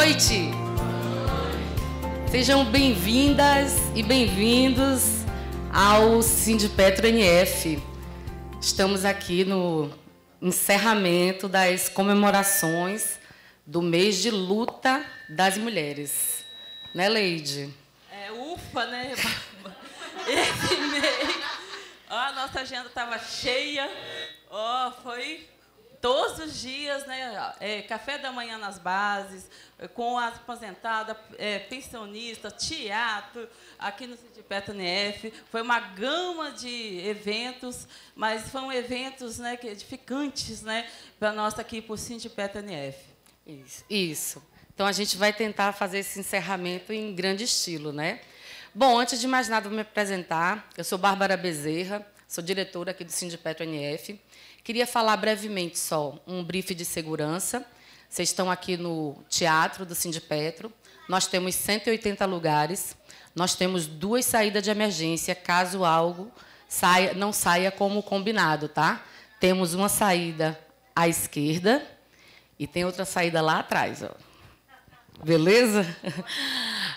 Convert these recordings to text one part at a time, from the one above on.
noite. Sejam bem-vindas e bem-vindos ao Sindipetro NF. Estamos aqui no encerramento das comemorações do mês de luta das mulheres. Né, Leide? Ufa, né? Esse mês, a nossa agenda estava cheia. Foi todos os dias, né? Café da manhã nas bases, com as aposentadas, pensionistas, teatro, aqui no Sindipetro NF. Foi uma gama de eventos, mas foram eventos, né, edificantes, né, para nós aqui, para o Sindipetro NF. Isso. Então, a gente vai tentar fazer esse encerramento em grande estilo, né? Bom, antes de mais nada, vou me apresentar. Eu sou Bárbara Bezerra, sou diretora aqui do Sindipetro NF. Queria falar brevemente só um brief de segurança. Vocês estão aqui no teatro do Sindipetro. Nós temos 180 lugares. Nós temos 2 saídas de emergência, caso algo não saia como combinado, tá? Temos uma saída à esquerda e tem outra saída lá atrás, ó. Beleza?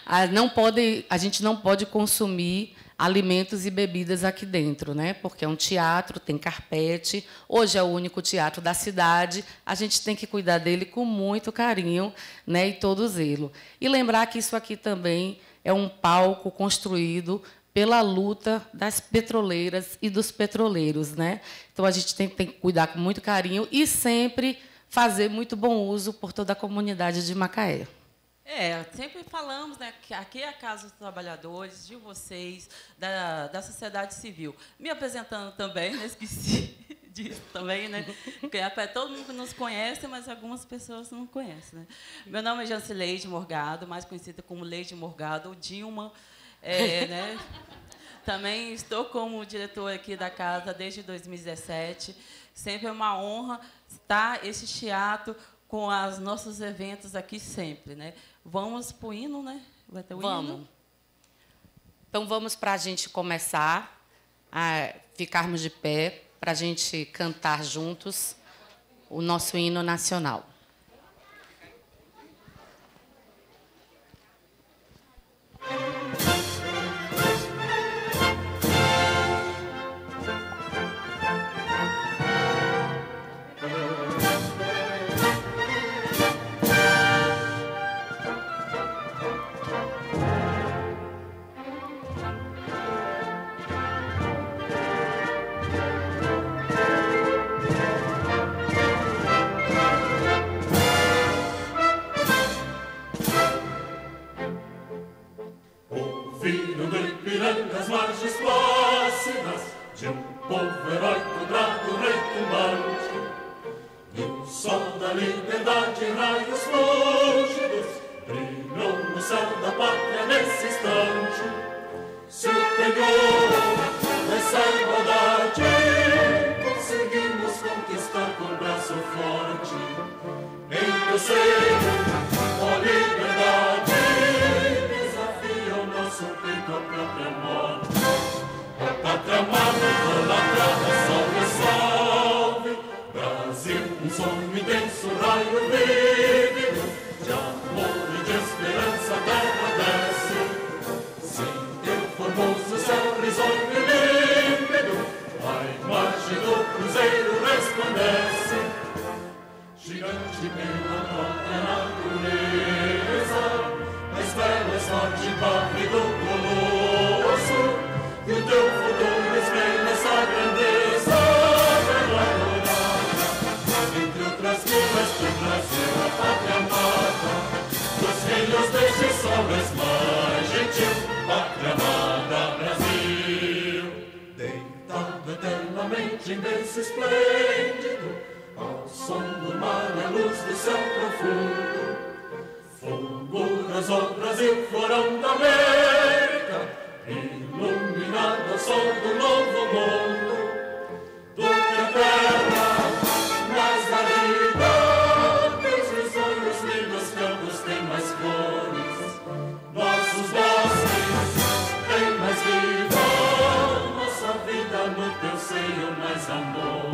A gente não pode consumir alimentos e bebidas aqui dentro, né? Porque é um teatro, tem carpete. Hoje é o único teatro da cidade. A gente tem que cuidar dele com muito carinho, né? E todo zelo. E lembrar que isso aqui também é um palco construído pela luta das petroleiras e dos petroleiros, né? Então, a gente tem que cuidar com muito carinho e sempre fazer muito bom uso por toda a comunidade de Macaé. Sempre falamos, né, que aqui é a Casa dos Trabalhadores, de vocês, da sociedade civil. Me apresentando também, né, esqueci disso também, né? Porque todo mundo nos conhece, mas algumas pessoas não conhecem, né? Meu nome é Jancileide Morgado, mais conhecida como Leide Morgado, ou Dilma. Né? Também estou como diretora aqui da casa desde 2017. Sempre é uma honra estar esse teatro com os nossos eventos aqui sempre, né? Vamos para o hino, né? Vai ter o hino? Então, vamos para a gente começar a ficarmos de pé, para a gente cantar juntos o nosso hino nacional. As margens plácidas de um povo heróico, bravo, retumbante, e o sol da liberdade em raios fúlgidos brilhou no céu da pátria nesse instante. Se o penhor dessa igualdade conseguimos conquistar com braço forte, em teu seio, ó liberdade, desafia o nosso peito a própria morte. A pátria amada, idolatrada, salve, salve, Brasil, um sonho intenso, raio vívido, de amor e de esperança a terra desce. Sim, teu formoso céu risonho e límpido, a imagem do cruzeiro resplandece. Gigante pela própria natureza, as belas forte pátria do colosso, e o teu futuro espelha essa grandeza, bela dourada. Entre outras vilas do Brasil, a pátria amada, dos filhos deste sol és mais gentil, pátria amada Brasil. Deitado eternamente em berço esplêndido, ao som do mar, a luz do céu profundo, fulguras, ó Brasil, florão da América, iluminado ao sol do novo mundo, do que a terra mais variedade, teus risonhos lindos campos têm mais flores, nossos bosques têm mais vida, nossa vida no teu seio mais amor.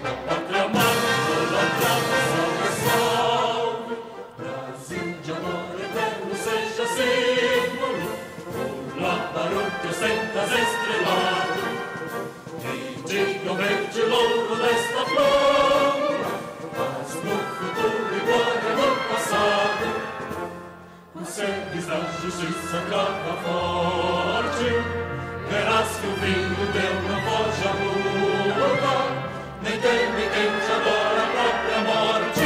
A pátria amada, idolatrada, salve, salve, Brasil. estrelas estrelado, e diga o verde louro desta flor, mas no futuro e glória no passado, o cerques da justiça crava forte, verás que o vinho teu não foge à luta, nem teme quem te adora a própria morte.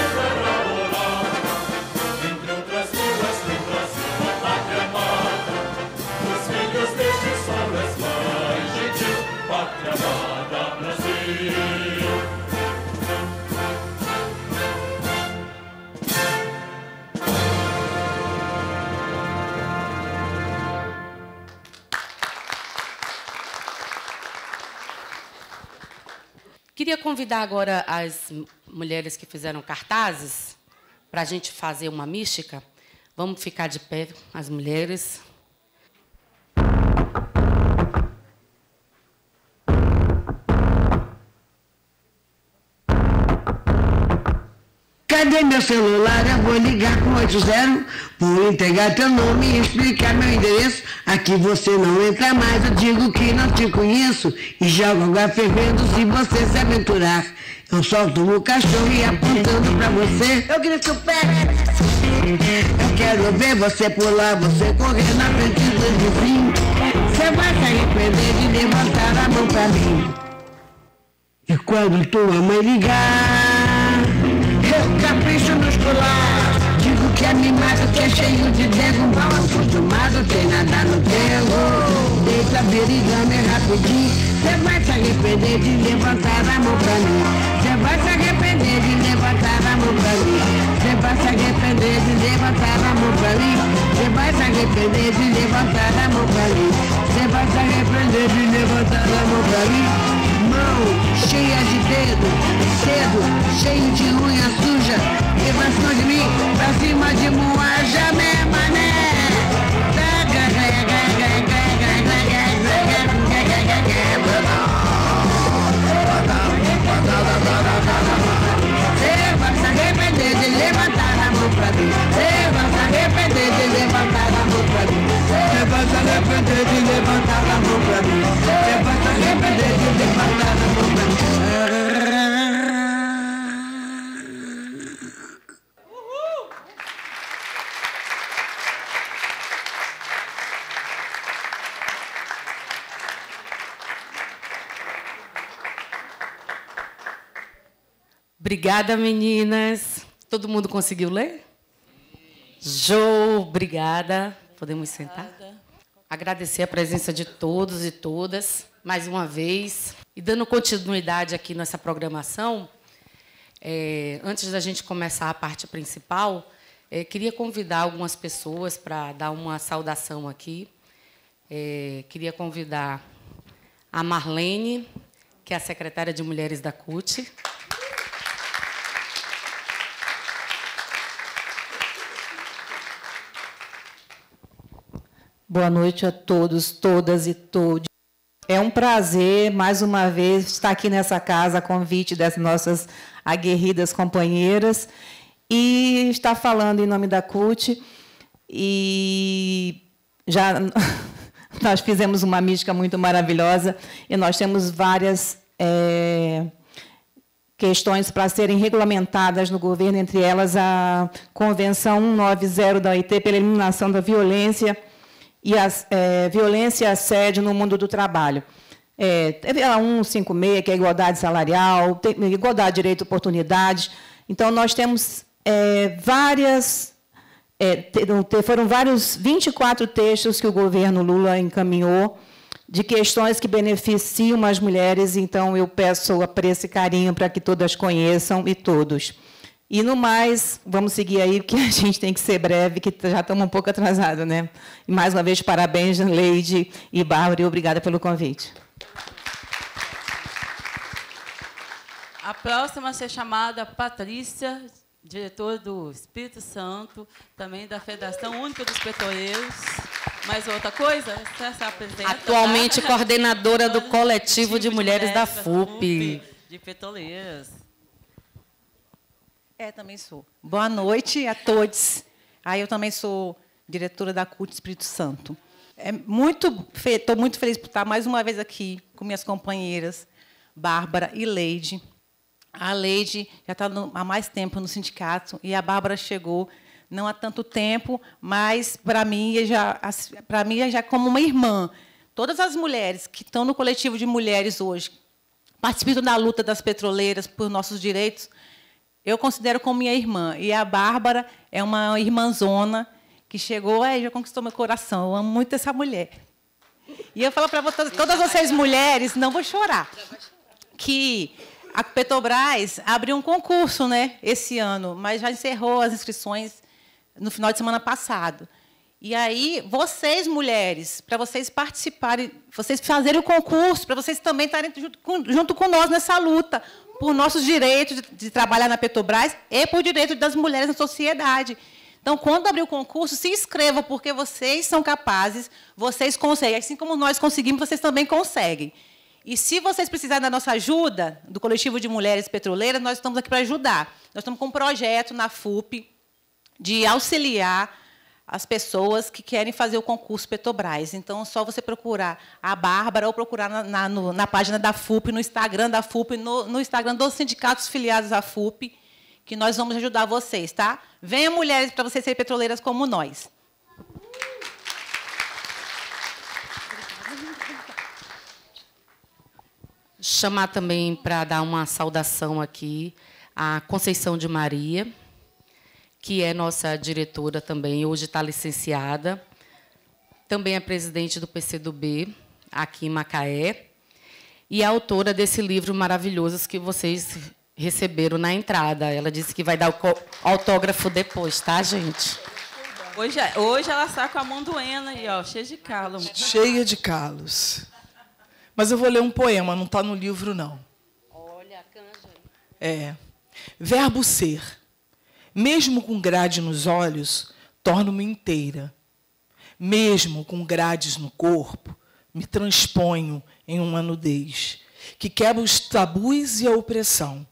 Terra morada, entre outras vilas tem Brasil, a pátria amada, os filhos deste sol és mais gentil, pátria amada, Brasil. Queria convidar agora as mulheres que fizeram cartazes para a gente fazer uma mística. Vamos ficar de pé, as mulheres. Cadê meu celular? Eu vou ligar com 80, vou entregar teu nome e explicar meu endereço. Aqui você não entra mais, eu digo que não te conheço e jogo água fervendo se você se aventurar. Eu solto o cachorro e apontando pra você, eu grito pega. Eu quero ver você pular, você correr na frente do vizinho. Você vai se arrepender de levantar a mão pra mim. E quando tua mãe ligar, eu capricho nos colares. Digo que é mimado, que é cheio de dengo. Mal acostumado, tem nada no dengo. Deita, berigama é rapidinho. Cê vai se arrepender de levantar a mão pra mim. Cê vai se arrepender de levantar a mão pra mim. Cê vai se arrepender de levantar a mão pra mim. Cê vai se arrepender de levantar a mão pra mim. Cê vai se arrepender de levantar a mão pra mim. Mão cheia de dedo, cedo, cheio de unha suja, e pra cima de mim, pra cima de moaja, né, mané? Você vai se arrepender de levantar a mão pra mim. Você vai se arrepender de levantar a mão pra mim. Você vai se arrepender de levantar a mão pra mim. Você vai se arrepender de levantar a mão pra mim. Obrigada, meninas. Todo mundo conseguiu ler? Jô, obrigada. Podemos sentar? Agradecer a presença de todos e todas, mais uma vez. E dando continuidade aqui nessa programação, antes da gente começar a parte principal, queria convidar algumas pessoas para dar uma saudação aqui. Queria convidar a Marlene, que é a secretária de Mulheres da CUT. Boa noite a todos, todas e todos. É um prazer, mais uma vez, estar aqui nessa casa a convite das nossas aguerridas companheiras e estar falando em nome da CUT. E já nós fizemos uma mística muito maravilhosa e nós temos várias questões para serem regulamentadas no governo, entre elas a Convenção 190 da OIT pela eliminação da violência e a violência e assédio no mundo do trabalho. Teve a 156, que é a igualdade salarial, igualdade de direito e oportunidades. Então, nós temos foram vários 24 textos que o governo Lula encaminhou de questões que beneficiam as mulheres. Então, eu peço apreço e carinho para que todas conheçam e todos. E, no mais, vamos seguir aí, porque a gente tem que ser breve, que já estamos um pouco atrasados, né? E, mais uma vez, parabéns, Leide e Bárbara, e obrigada pelo convite. A próxima a ser chamada Patrícia, diretora do Espírito Santo, também da Federação Única dos Petroleiros. Mais outra coisa? Você se apresenta, atualmente coordenadora do Coletivo de Mulheres da FUP. De Petroleiras. Também sou. Boa noite a todos. Eu também sou diretora da CUT Espírito Santo. Estou muito feliz por estar mais uma vez aqui com minhas companheiras, Bárbara e Leide. A Leide já está há mais tempo no sindicato e a Bárbara chegou não há tanto tempo, mas para mim já como uma irmã. Todas as mulheres que estão no coletivo de mulheres hoje, participam da luta das petroleiras por nossos direitos, eu considero como minha irmã. E a Bárbara é uma irmãzona que chegou e já conquistou meu coração. Eu amo muito essa mulher. E eu falo para todas vocês mulheres, não vou chorar, que a Petrobras abriu um concurso, né, esse ano, mas já encerrou as inscrições no final de semana passado. E aí, vocês, mulheres, para vocês participarem, vocês fazerem o concurso, para vocês também estarem junto com nós nessa luta por nossos direitos de trabalhar na Petrobras e por direitos das mulheres na sociedade. Então, quando abrir o concurso, se inscrevam, porque vocês são capazes, vocês conseguem. Assim como nós conseguimos, vocês também conseguem. E, se vocês precisarem da nossa ajuda, do Coletivo de Mulheres Petroleiras, nós estamos aqui para ajudar. Nós estamos com um projeto na FUP de auxiliar as pessoas que querem fazer o concurso Petrobras. Então, é só você procurar a Bárbara ou procurar na página da FUP, no Instagram da FUP, no Instagram dos sindicatos filiados à FUP, que nós vamos ajudar vocês, tá? Venham, mulheres, para vocês serem petroleiras como nós. Chamar também para dar uma saudação aqui a Conceição de Maria, que é nossa diretora também, hoje está licenciada, também é presidente do PCdoB, aqui em Macaé, e é autora desse livro maravilhoso que vocês receberam na entrada. Ela disse que vai dar o autógrafo depois, tá, gente? Hoje ela está com a mão doendo aí, ó, cheia de calos. Cheia de calos. Mas eu vou ler um poema, não está no livro, não. Olha, a canja. É. Verbo ser. Mesmo com grade nos olhos, torno-me inteira. Mesmo com grades no corpo, me transponho em uma nudez que quebra os tabus e a opressão,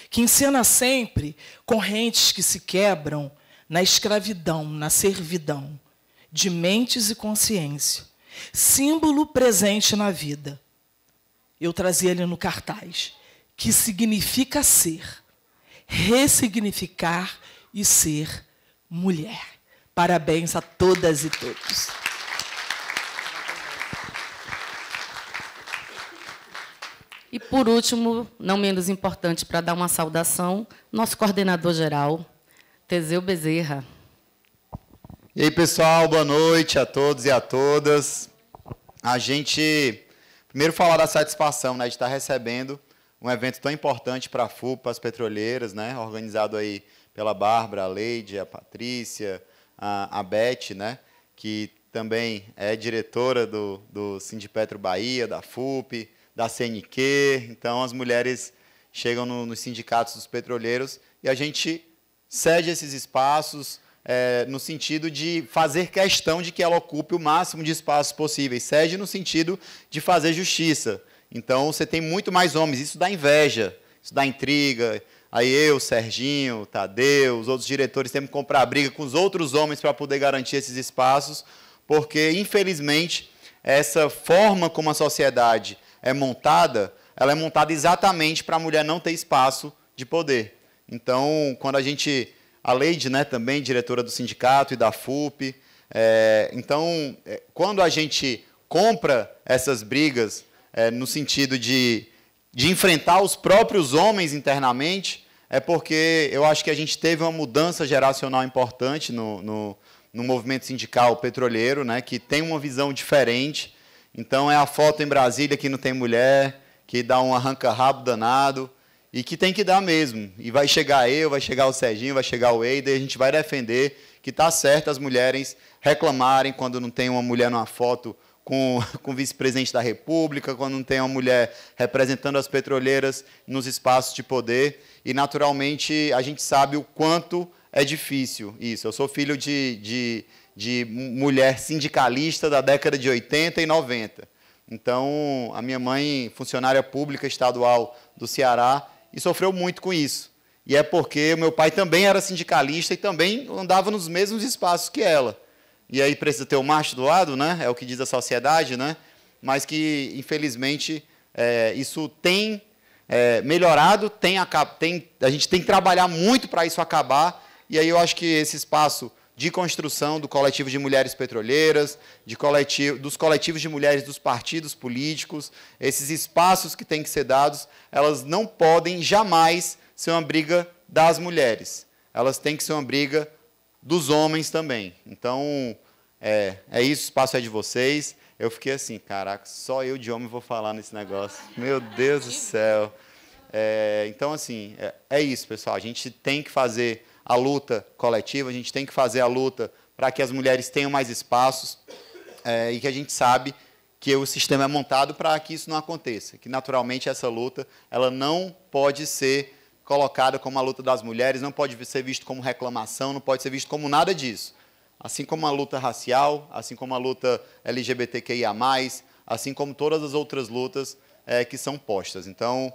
que encena sempre correntes que se quebram na escravidão, na servidão, de mentes e consciência, símbolo presente na vida. Eu trazia ele no cartaz, que significa ser, ressignificar e ser mulher. Parabéns a todas e todos. E, por último, não menos importante, para dar uma saudação, nosso coordenador geral, Teseu Bezerra. E aí, pessoal, boa noite a todos e a todas. A gente, primeiro, falar da satisfação, né, de estar recebendo um evento tão importante para a FUP, as petroleiras, né, organizado aí pela Bárbara, a Leide, a Patrícia, a Beth, né, que também é diretora do Sindipetro Bahia, da FUP, da CNQ. Então, as mulheres chegam nos sindicatos dos petroleiros e a gente cede esses espaços no sentido de fazer questão de que ela ocupe o máximo de espaços possíveis. Cede no sentido de fazer justiça. Então, você tem muito mais homens. Isso dá inveja, isso dá intriga. Aí eu, Serginho, Tadeu, os outros diretores temos que comprar briga com os outros homens para poder garantir esses espaços, porque, infelizmente, essa forma como a sociedade é montada, ela é montada exatamente para a mulher não ter espaço de poder. Então, quando a gente... A Leide, né, também diretora do sindicato e da FUP. Então, quando a gente compra essas brigas no sentido de enfrentar os próprios homens internamente, é porque eu acho que a gente teve uma mudança geracional importante no movimento sindical petroleiro, né, que tem uma visão diferente. Então, é a foto em Brasília que não tem mulher, que dá um arranca-rabo danado, e que tem que dar mesmo. E vai chegar eu, vai chegar o Serginho, vai chegar o Eider, e a gente vai defender que está certo as mulheres reclamarem quando não tem uma mulher numa foto com o vice-presidente da República, quando não tem uma mulher representando as petroleiras nos espaços de poder. E, naturalmente, a gente sabe o quanto é difícil isso. Eu sou filho de mulher sindicalista da década de 80 e 90. Então, a minha mãe, funcionária pública estadual do Ceará, e sofreu muito com isso. E é porque o meu pai também era sindicalista e também andava nos mesmos espaços que ela. e aí precisa ter o macho do lado, né? É o que diz a sociedade, né? Mas que, infelizmente, isso tem melhorado, a gente tem que trabalhar muito para isso acabar, e aí eu acho que esse espaço de construção do coletivo de mulheres petroleiras, dos coletivos de mulheres dos partidos políticos, esses espaços que têm que ser dados, elas não podem jamais ser uma briga das mulheres. Elas têm que ser uma briga dos homens também. Então, é isso, o espaço é de vocês. Eu fiquei assim, caraca, só eu de homem vou falar nesse negócio. Meu Deus do céu. Então, assim, é isso, pessoal. A gente tem que fazer a luta coletiva, a gente tem que fazer a luta para que as mulheres tenham mais espaços e que a gente sabe que o sistema é montado para que isso não aconteça, que naturalmente essa luta ela não pode ser colocada como a luta das mulheres, não pode ser visto como reclamação, não pode ser visto como nada disso. Assim como a luta racial, assim como a luta LGBTQIA+, assim como todas as outras lutas que são postas. Então,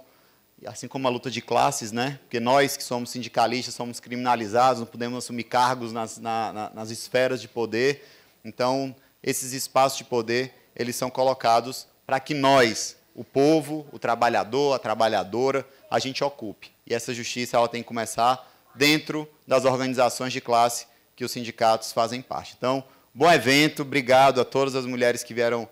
assim como a luta de classes, né? Porque nós que somos sindicalistas somos criminalizados, não podemos assumir cargos nas esferas de poder. Então, esses espaços de poder, eles são colocados para que nós, o povo, o trabalhador, a trabalhadora, a gente ocupe. E essa justiça ela tem que começar dentro das organizações de classe que os sindicatos fazem parte. Então, bom evento, obrigado a todas as mulheres que vieram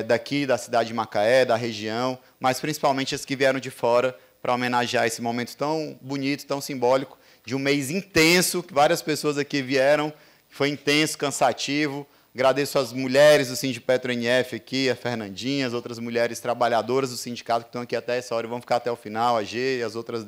daqui, da cidade de Macaé, da região, mas principalmente as que vieram de fora para homenagear esse momento tão bonito, tão simbólico, de um mês intenso, que várias pessoas aqui vieram, foi intenso, cansativo. Agradeço às mulheres do Sindipetro NF aqui, a Fernandinha, as outras mulheres trabalhadoras do sindicato que estão aqui até essa hora e vão ficar até o final, a G e as outras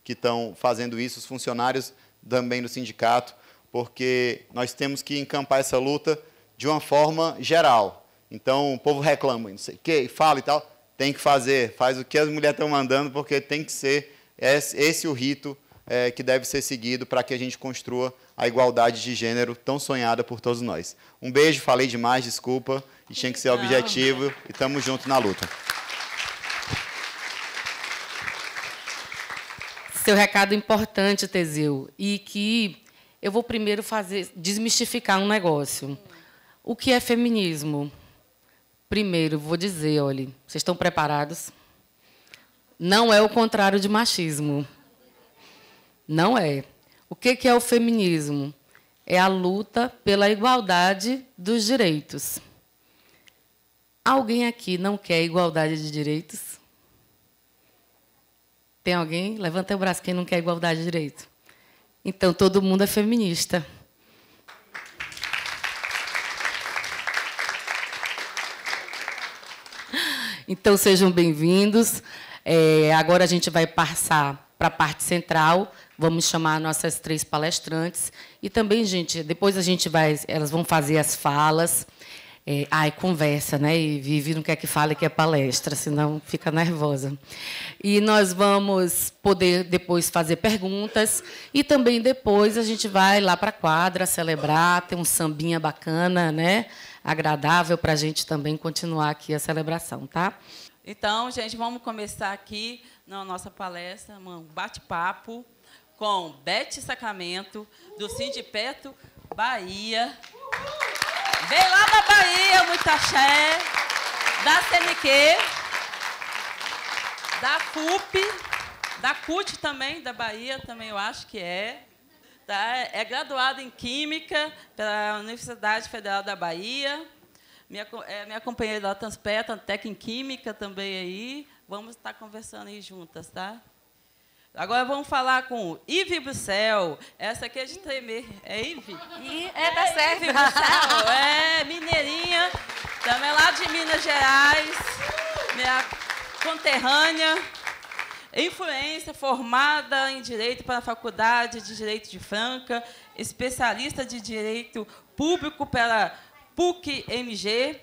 que estão fazendo isso, os funcionários também do sindicato, porque nós temos que encampar essa luta de uma forma geral. Então, o povo reclama, não sei o quê, fala e tal, tem que fazer, faz o que as mulheres estão mandando, porque tem que ser esse o rito que deve ser seguido para que a gente construa a igualdade de gênero tão sonhada por todos nós. Um beijo, falei demais, desculpa, e tinha que ser objetivo, e estamos juntos na luta. Seu recado importante, Teseu, e que eu vou primeiro desmistificar um negócio. O que é feminismo? Primeiro, vou dizer, olha, vocês estão preparados? Não é o contrário de machismo. Não é. O que é o feminismo? É a luta pela igualdade dos direitos. Alguém aqui não quer igualdade de direitos? Tem alguém? Levanta o braço quem não quer igualdade de direitos. Então, todo mundo é feminista. Então, sejam bem-vindos. Agora a gente vai passar para a parte central. Vamos chamar nossas 3 palestrantes. E também, gente, depois elas vão fazer as falas. Conversa, né? E Vivi não quer que fale que é palestra, senão fica nervosa. E nós vamos poder depois fazer perguntas. E também depois a gente vai lá para a quadra celebrar, ter um sambinha bacana, né? Agradável para a gente também continuar aqui a celebração, tá? Então, gente, vamos começar aqui na nossa palestra, um bate-papo com Beth Sacramento, do Sindipetro Bahia. Vem lá da Bahia, muito axé, da CNQ, da FUP, da CUT também, da Bahia, também eu acho que é. Tá? É graduada em Química pela Universidade Federal da Bahia. Minha companheira da Transpetro, técnica em Química também aí. Vamos estar conversando aí juntas, tá? Agora vamos falar com Ive Bruxel. Essa aqui é de tremer. É Ive? Tá certo. Ive Bruxel, mineirinha, também lá de Minas Gerais, minha conterrânea. Influência, formada em Direito pela Faculdade de Direito de Franca, especialista de Direito Público pela PUC-MG,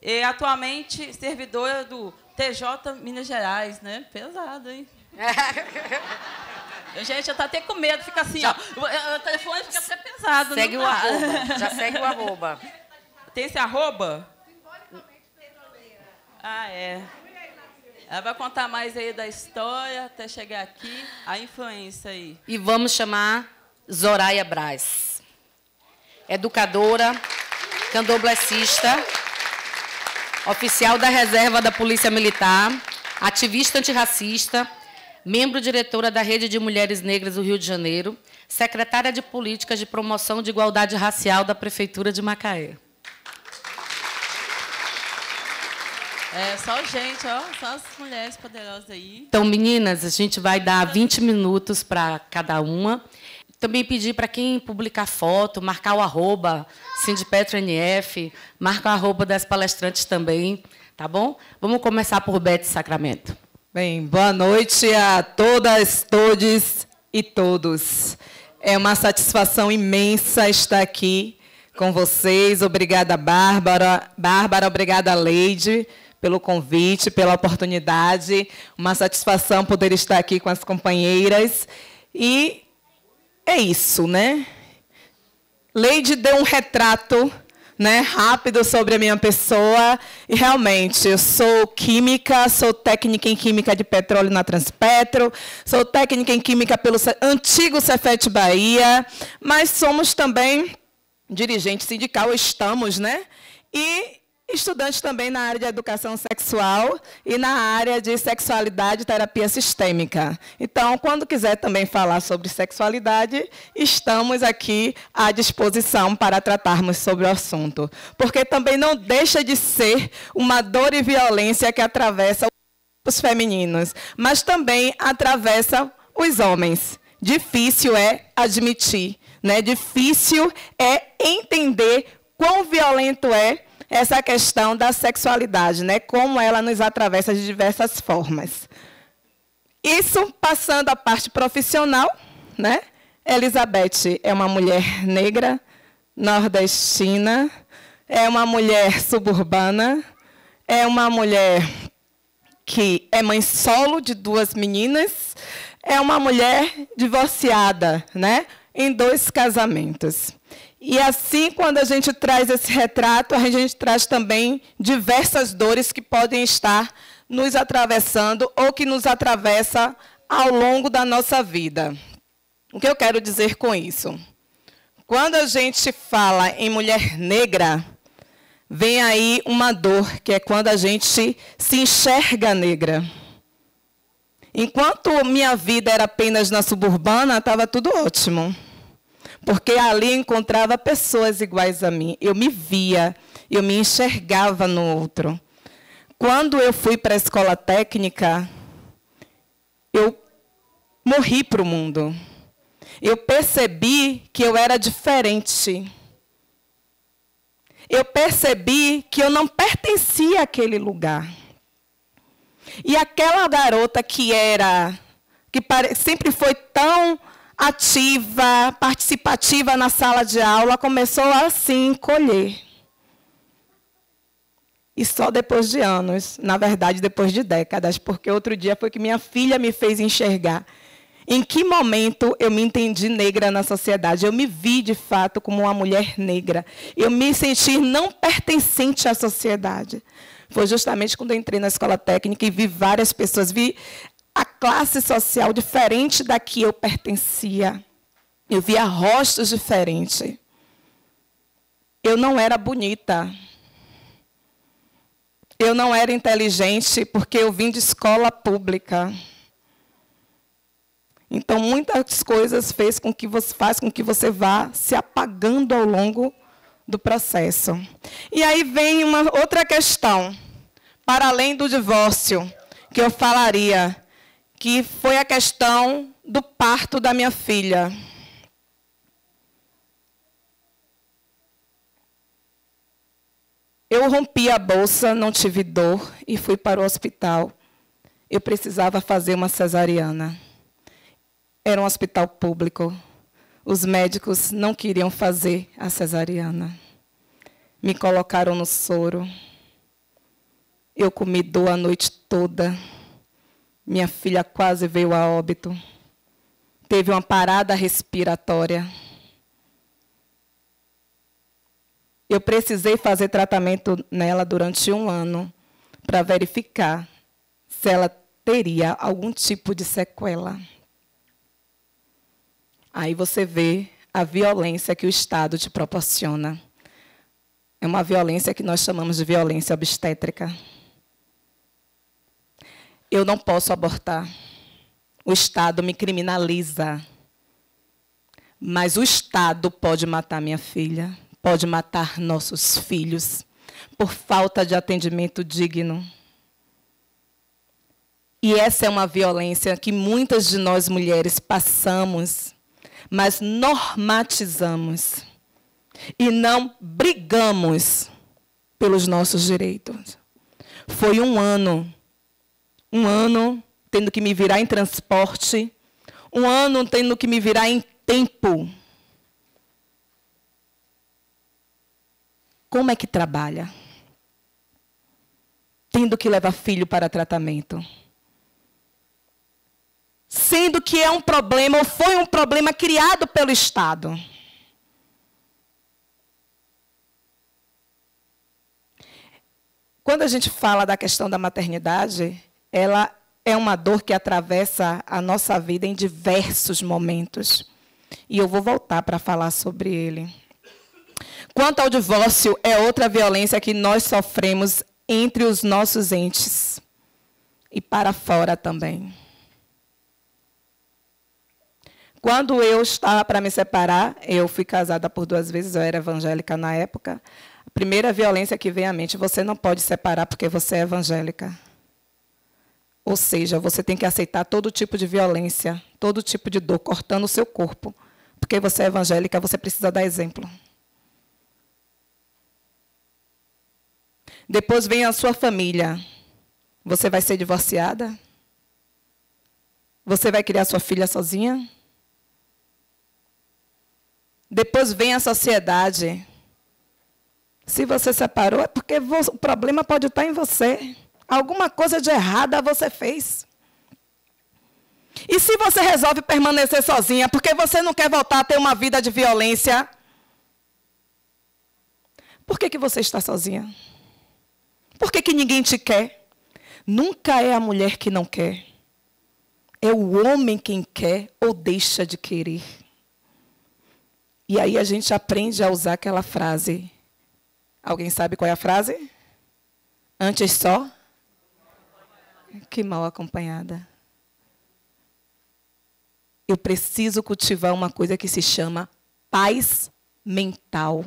e atualmente servidora do TJ Minas Gerais, né? Pesado, hein? Gente, eu estou até com medo, fica assim, ó. O telefone fica até pesado. Segue o arroba, já segue o arroba. Tem esse arroba? Simbolicamente petroleira. É. Ela vai contar mais aí da história, até chegar aqui, a influência aí. E vamos chamar Zoraia Braz. Educadora, candomblessista, oficial da reserva da Polícia Militar, ativista antirracista, membro diretora da Rede de Mulheres Negras do Rio de Janeiro, secretária de Políticas de Promoção de Igualdade Racial da Prefeitura de Macaé. É, só gente, ó, só as mulheres poderosas aí. Então, meninas, a gente vai dar 20 minutos para cada uma. Também pedir para quem publicar foto, marcar o arroba SindPetroNF, marca o arroba das palestrantes também, tá bom? Vamos começar por Beth Sacramento. Bem, boa noite a todas, todes e todos. É uma satisfação imensa estar aqui com vocês. Obrigada, Bárbara. Bárbara, obrigada, Leide, pelo convite, pela oportunidade. Uma satisfação poder estar aqui com as companheiras. E é isso, né? Leide deu um retrato, né, rápido sobre a minha pessoa. E, realmente, eu sou química, sou técnica em química de petróleo na Transpetro, sou técnica em química pelo antigo Cefet Bahia, mas somos também dirigente sindical, estamos, né? E estudante também na área de educação sexual e na área de sexualidade e terapia sistêmica. Então, quando quiser também falar sobre sexualidade, estamos aqui à disposição para tratarmos sobre o assunto. Porque também não deixa de ser uma dor e violência que atravessa os femininos, mas também atravessa os homens. Difícil é admitir, né? Difícil é entender quão violento é essa questão da sexualidade, né? Como ela nos atravessa de diversas formas. Isso passando a parte profissional, né? Elizabeth é uma mulher negra, nordestina, é uma mulher suburbana, é uma mulher que é mãe solo de 2 meninas, é uma mulher divorciada, né? Em 2 casamentos. E assim, quando a gente traz esse retrato, a gente traz também diversas dores que podem estar nos atravessando ou que nos atravessa ao longo da nossa vida. O que eu quero dizer com isso? Quando a gente fala em mulher negra, vem aí uma dor, que é quando a gente se enxerga negra. Enquanto minha vida era apenas na suburbana, estava tudo ótimo. Porque ali encontrava pessoas iguais a mim. Eu me via, eu me enxergava no outro. Quando eu fui para a escola técnica, eu morri para o mundo. Eu percebi que eu era diferente. Eu percebi que eu não pertencia àquele lugar. E aquela garota que sempre foi tão ativa, participativa na sala de aula, começou a se encolher. E só depois de anos, na verdade, depois de décadas, porque outro dia foi que minha filha me fez enxergar em que momento eu me entendi negra na sociedade. Eu me vi, de fato, como uma mulher negra. Eu me senti não pertencente à sociedade. Foi justamente quando eu entrei na escola técnica e vi várias pessoas, vi a classe social diferente da que eu pertencia. Eu via rostos diferentes. Eu não era bonita. Eu não era inteligente porque eu vim de escola pública. Então, muitas coisas faz com que você vá se apagando ao longo do processo. E aí vem uma outra questão, para além do divórcio, que eu falaria, que foi a questão do parto da minha filha. Eu rompi a bolsa, não tive dor e fui para o hospital. Eu precisava fazer uma cesariana. Era um hospital público. Os médicos não queriam fazer a cesariana. Me colocaram no soro. Eu comi dor a noite toda. Minha filha quase veio a óbito. Teve uma parada respiratória. Eu precisei fazer tratamento nela durante 1 ano para verificar se ela teria algum tipo de sequela. Aí você vê a violência que o Estado te proporciona. É uma violência que nós chamamos de violência obstétrica. Eu não posso abortar. O Estado me criminaliza. Mas o Estado pode matar minha filha, pode matar nossos filhos, por falta de atendimento digno. E essa é uma violência que muitas de nós mulheres passamos, mas normatizamos. E não brigamos pelos nossos direitos. Foi um ano tendo que me virar em transporte, um ano tendo que me virar em tempo. Como é que trabalha? Tendo que levar filho para tratamento. Sendo que é um problema, ou foi um problema criado pelo Estado. Quando a gente fala da questão da maternidade, ela é uma dor que atravessa a nossa vida em diversos momentos. E eu vou voltar para falar sobre ele. Quanto ao divórcio, é outra violência que nós sofremos entre os nossos entes. E para fora também. Quando eu estava para me separar, eu fui casada por 2 vezes, eu era evangélica na época. A primeira violência que vem à mente, você não pode separar porque você é evangélica. Ou seja, você tem que aceitar todo tipo de violência, todo tipo de dor, cortando o seu corpo. Porque você é evangélica, você precisa dar exemplo. Depois vem a sua família. Você vai ser divorciada? Você vai criar sua filha sozinha? Depois vem a sociedade. Se você separou, é porque o problema pode estar em você. Alguma coisa de errada você fez. E se você resolve permanecer sozinha, porque você não quer voltar a ter uma vida de violência, por que você está sozinha? Por que ninguém te quer? Nunca é a mulher que não quer. É o homem quem quer ou deixa de querer. E aí a gente aprende a usar aquela frase. Alguém sabe qual é a frase? Antes só que mal acompanhada. Eu preciso cultivar uma coisa que se chama paz mental.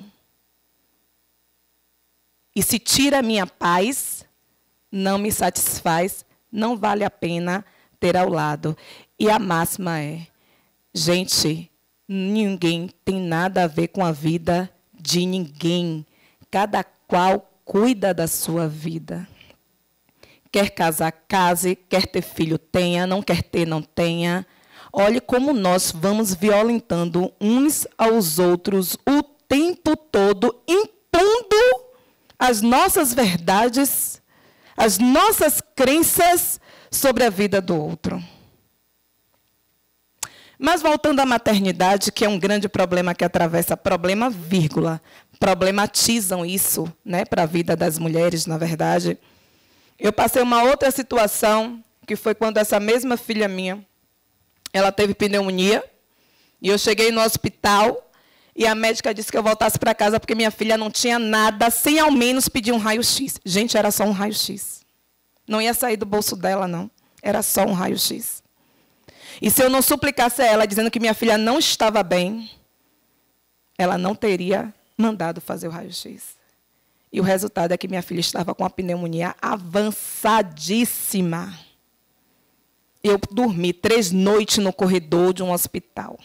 E se tira a minha paz, não me satisfaz, não vale a pena ter ao lado. E a máxima é, gente, ninguém tem nada a ver com a vida de ninguém. Cada qual cuida da sua vida. Quer casar, case. Quer ter filho, tenha. Não quer ter, não tenha. Olhe como nós vamos violentando uns aos outros o tempo todo, impondo as nossas verdades, as nossas crenças sobre a vida do outro. Mas voltando à maternidade, que é um grande problema que atravessa, problema, vírgula, problematizam isso, né, para a vida das mulheres, na verdade. Eu passei uma outra situação, que foi quando essa mesma filha minha, ela teve pneumonia, e eu cheguei no hospital, e a médica disse que eu voltasse para casa porque minha filha não tinha nada, sem ao menos pedir um raio-x. Gente, era só um raio-x. Não ia sair do bolso dela, não. Era só um raio-x. E se eu não suplicasse a ela, dizendo que minha filha não estava bem, ela não teria mandado fazer o raio-x. E o resultado é que minha filha estava com a pneumonia avançadíssima. Eu dormi 3 noites no corredor de um hospital,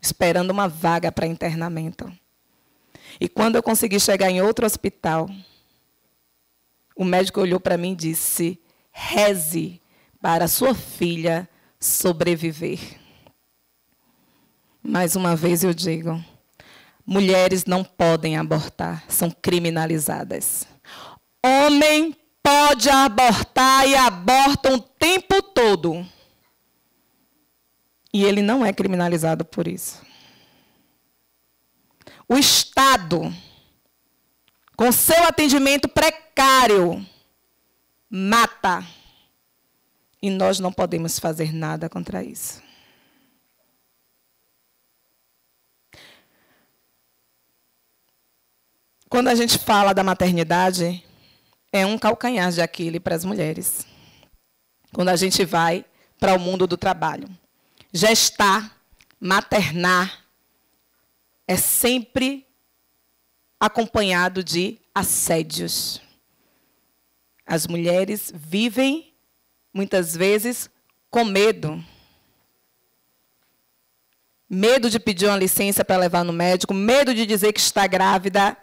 esperando uma vaga para internamento. E quando eu consegui chegar em outro hospital, o médico olhou para mim e disse: reze para a sua filha sobreviver. Mais uma vez eu digo, mulheres não podem abortar, são criminalizadas. Homem pode abortar e aborta o tempo todo. E ele não é criminalizado por isso. O Estado, com seu atendimento precário, mata. E nós não podemos fazer nada contra isso. Quando a gente fala da maternidade, é um calcanhar de Aquiles para as mulheres. Quando a gente vai para o mundo do trabalho. Gestar, maternar, é sempre acompanhado de assédios. As mulheres vivem, muitas vezes, com medo. Medo de pedir uma licença para levar no médico, medo de dizer que está grávida.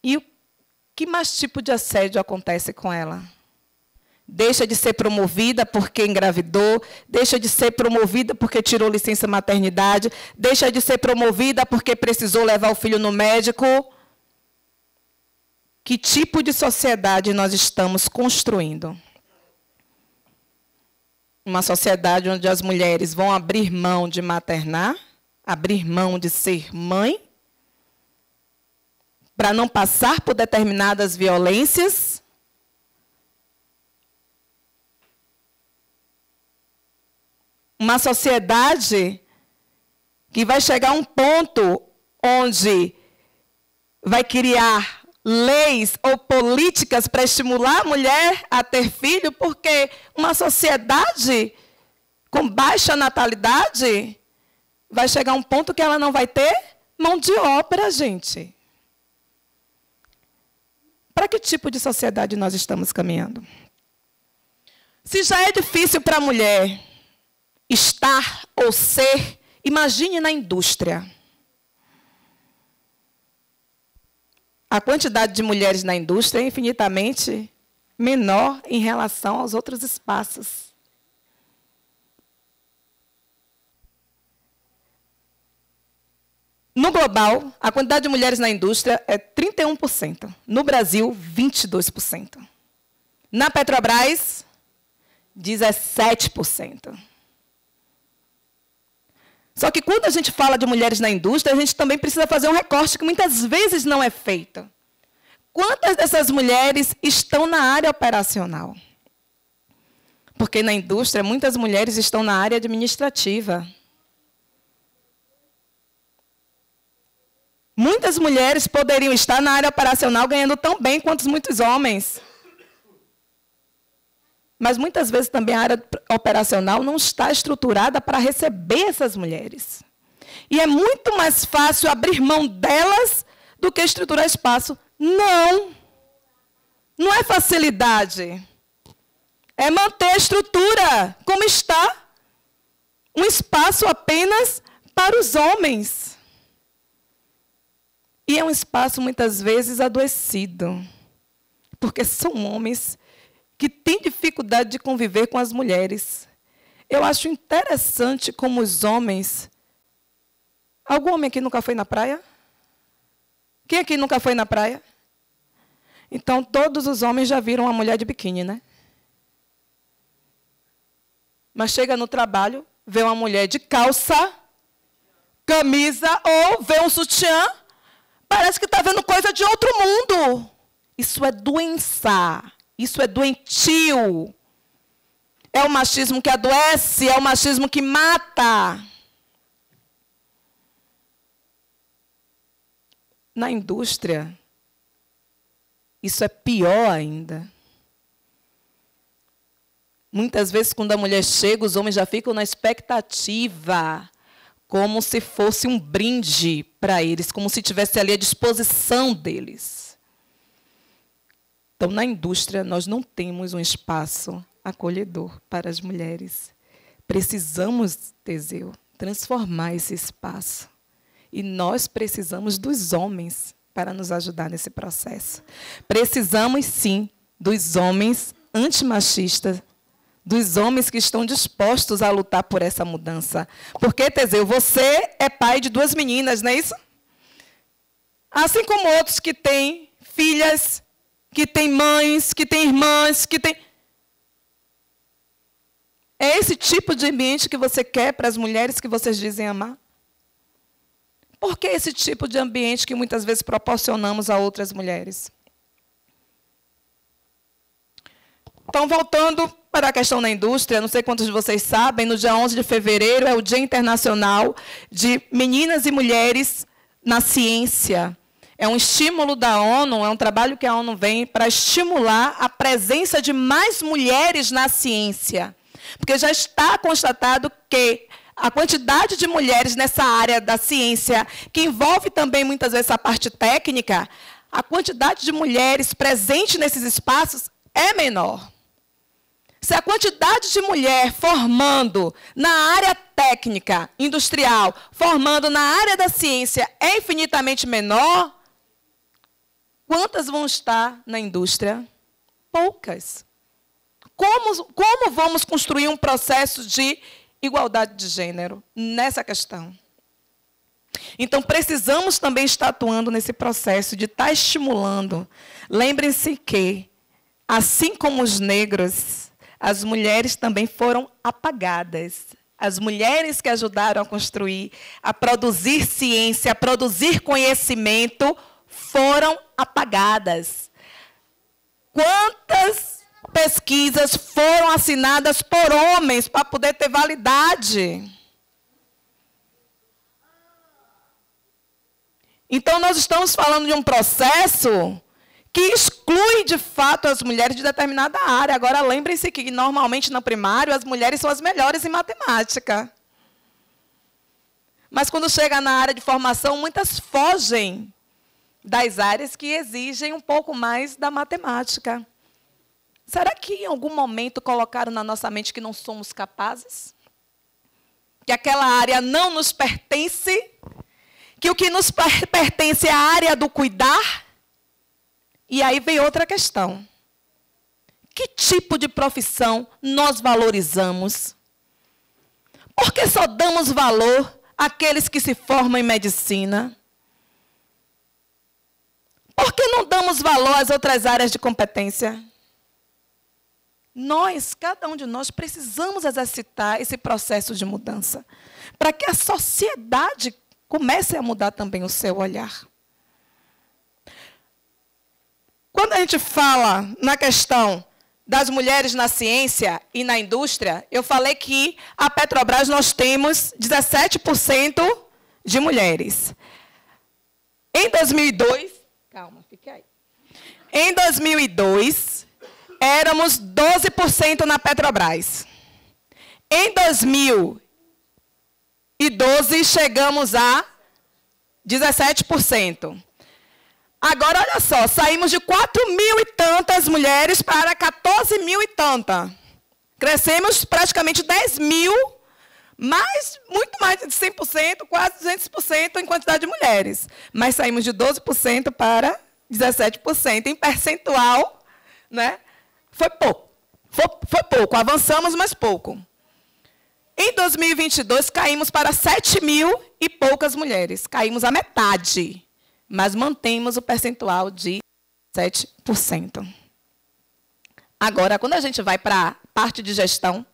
E que mais tipo de assédio acontece com ela? Deixa de ser promovida porque engravidou, deixa de ser promovida porque tirou licença maternidade, deixa de ser promovida porque precisou levar o filho no médico. Que tipo de sociedade nós estamos construindo? Uma sociedade onde as mulheres vão abrir mão de maternar, abrir mão de ser mãe, para não passar por determinadas violências. Uma sociedade que vai chegar a um ponto onde vai criar leis ou políticas para estimular a mulher a ter filho, porque uma sociedade com baixa natalidade vai chegar a um ponto que ela não vai ter mão de obra, gente. Para que tipo de sociedade nós estamos caminhando? Se já é difícil para a mulher estar ou ser, imagine na indústria. A quantidade de mulheres na indústria é infinitamente menor em relação aos outros espaços. No global, a quantidade de mulheres na indústria é 31%. No Brasil, 22%. Na Petrobras, 17%. Só que quando a gente fala de mulheres na indústria, a gente também precisa fazer um recorte que muitas vezes não é feito. Quantas dessas mulheres estão na área operacional? Porque na indústria, muitas mulheres estão na área administrativa. Muitas mulheres poderiam estar na área operacional ganhando tão bem quanto muitos homens. Mas muitas vezes também a área operacional não está estruturada para receber essas mulheres. E é muito mais fácil abrir mão delas do que estruturar espaço. Não. Não é facilidade. É manter a estrutura como está. Um espaço apenas para os homens. E é um espaço, muitas vezes, adoecido. Porque são homens que têm dificuldade de conviver com as mulheres. Eu acho interessante como os homens... Algum homem aqui nunca foi na praia? Quem aqui nunca foi na praia? Então, todos os homens já viram uma mulher de biquíni, né? Mas chega no trabalho, vê uma mulher de calça, camisa ou vê um sutiã, parece que está vendo coisa de outro mundo. Isso é doença. Isso é doentio. É o machismo que adoece, é o machismo que mata. Na indústria, isso é pior ainda. Muitas vezes, quando a mulher chega, os homens já ficam na expectativa, como se fosse um brinde para eles, como se tivesse ali à disposição deles. Então, na indústria, nós não temos um espaço acolhedor para as mulheres. Precisamos, Teseu, transformar esse espaço. E nós precisamos dos homens para nos ajudar nesse processo. Precisamos, sim, dos homens antimachistas, dos homens que estão dispostos a lutar por essa mudança. Porque, Teseu, você é pai de 2 meninas, não é isso? Assim como outros que têm filhas, que têm mães, que têm irmãs, que têm... É esse tipo de ambiente que você quer para as mulheres que vocês dizem amar? Por que esse tipo de ambiente que muitas vezes proporcionamos a outras mulheres? Então, voltando para a questão da indústria, não sei quantos de vocês sabem, no dia 11 de fevereiro é o Dia Internacional de Meninas e Mulheres na ciência. É um estímulo da ONU, é um trabalho que a ONU vem para estimular a presença de mais mulheres na ciência. Porque já está constatado que a quantidade de mulheres nessa área da ciência, que envolve também muitas vezes a parte técnica, a quantidade de mulheres presentes nesses espaços é menor. Se a quantidade de mulher formando na área técnica, industrial, formando na área da ciência é infinitamente menor, quantas vão estar na indústria? Poucas. Como vamos construir um processo de igualdade de gênero nessa questão? Então, precisamos também estar atuando nesse processo de estar estimulando. Lembrem-se que, assim como os negros, as mulheres também foram apagadas. As mulheres que ajudaram a construir, a produzir ciência, a produzir conhecimento, foram apagadas. Quantas pesquisas foram assinadas por homens para poder ter validade? Então, nós estamos falando de um processo que exclui, de fato, as mulheres de determinada área. Agora, lembrem-se que, normalmente, no primário, as mulheres são as melhores em matemática. Mas, quando chega na área de formação, muitas fogem das áreas que exigem um pouco mais da matemática. Será que, em algum momento, colocaram na nossa mente que não somos capazes? Que aquela área não nos pertence? Que o que nos pertence é a área do cuidar? E aí vem outra questão. Que tipo de profissão nós valorizamos? Por que só damos valor àqueles que se formam em medicina? Por que não damos valor às outras áreas de competência? Nós, cada um de nós, precisamos exercitar esse processo de mudança, para que a sociedade comece a mudar também o seu olhar. Quando a gente fala na questão das mulheres na ciência e na indústria, eu falei que a Petrobras nós temos 17% de mulheres. Em 2002, calma, fique aí. Em 2002, éramos 12% na Petrobras. Em 2012, chegamos a 17%. Agora, olha só, saímos de 4.000 e tantas mulheres para 14.000 e tanta. Crescemos praticamente 10.000, mas muito mais de 100%, quase 200% em quantidade de mulheres. Mas saímos de 12% para 17%. Em percentual, né, foi pouco. Foi pouco, avançamos, mas pouco. Em 2022, caímos para 7.000 e poucas mulheres. Caímos a metade. Mas mantemos o percentual de 7%. Agora, quando a gente vai para a parte de gestão,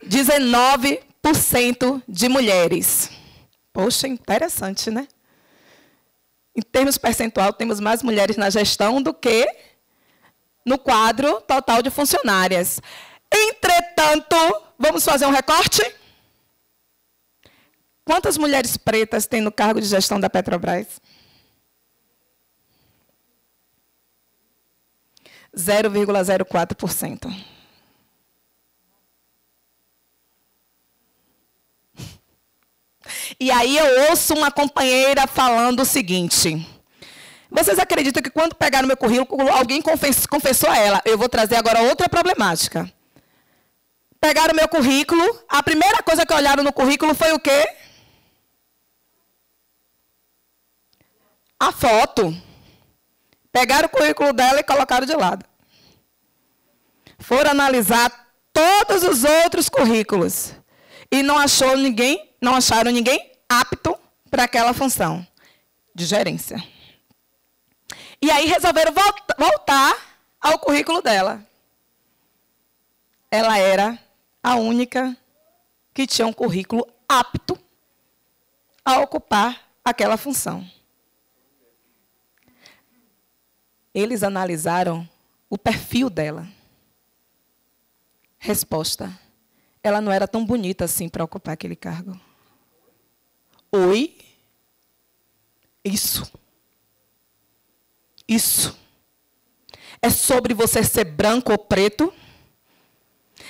19% de mulheres. Poxa, interessante, né? Em termos percentual, temos mais mulheres na gestão do que no quadro total de funcionárias. Entretanto, vamos fazer um recorte? Quantas mulheres pretas tem no cargo de gestão da Petrobras? 0,04%. E aí eu ouço uma companheira falando o seguinte: vocês acreditam que quando pegaram meu currículo, alguém confessou a ela, eu vou trazer agora outra problemática. Pegaram meu currículo, a primeira coisa que olharam no currículo foi o quê? A foto. Pegaram o currículo dela e colocaram de lado. Foram analisar todos os outros currículos e não acharam ninguém apto para aquela função de gerência. E aí resolveram voltar ao currículo dela. Ela era a única que tinha um currículo apto a ocupar aquela função. Eles analisaram o perfil dela. Resposta: ela não era tão bonita assim para ocupar aquele cargo. Oi? Isso. É sobre você ser branco ou preto?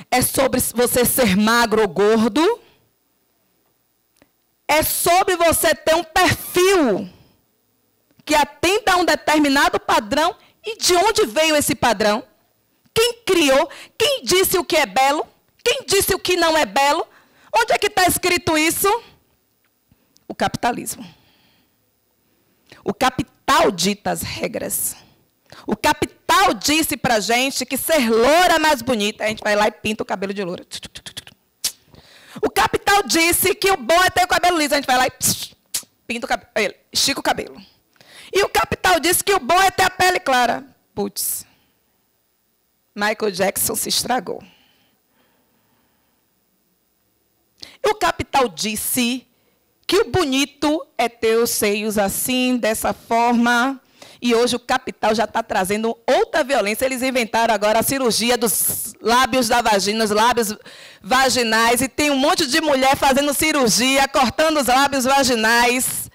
É sobre você ser magro ou gordo? É sobre você ter um perfil que atenda a um determinado padrão. E de onde veio esse padrão? Quem criou? Quem disse o que é belo? Quem disse o que não é belo? Onde é que está escrito isso? O capitalismo. O capital dita as regras. O capital disse para a gente que ser loura é mais bonita. A gente vai lá e pinta o cabelo de loura. O capital disse que o bom é ter o cabelo liso. A gente vai lá e pinta o cabelo, estica o cabelo. E o capital disse que o bom é ter a pele clara. Putz, Michael Jackson se estragou. E o capital disse que o bonito é ter os seios assim, dessa forma. E hoje o capital já está trazendo outra violência. Eles inventaram agora a cirurgia dos lábios da vagina, os lábios vaginais. E tem um monte de mulher fazendo cirurgia, cortando os lábios vaginais.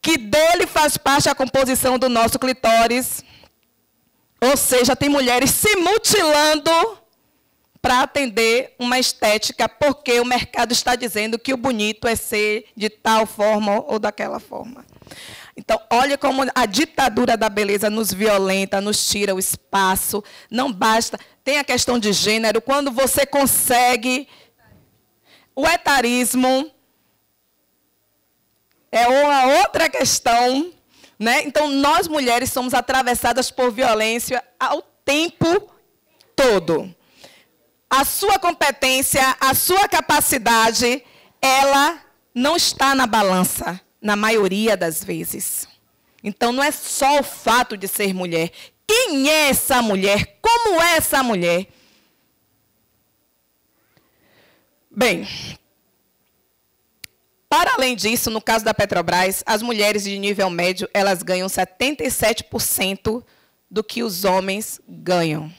Que dele faz parte a composição do nosso clitóris. Ou seja, tem mulheres se mutilando para atender uma estética, porque o mercado está dizendo que o bonito é ser de tal forma ou daquela forma. Então, olha como a ditadura da beleza nos violenta, nos tira o espaço. Não basta. Tem a questão de gênero. Quando você consegue... O etarismo é uma outra questão, né? Então, nós mulheres somos atravessadas por violência ao tempo todo. A sua competência, a sua capacidade, ela não está na balança, na maioria das vezes. Então, não é só o fato de ser mulher. Quem é essa mulher? Como é essa mulher? Bem, para além disso, no caso da Petrobras, as mulheres de nível médio, elas ganham 77% do que os homens ganham.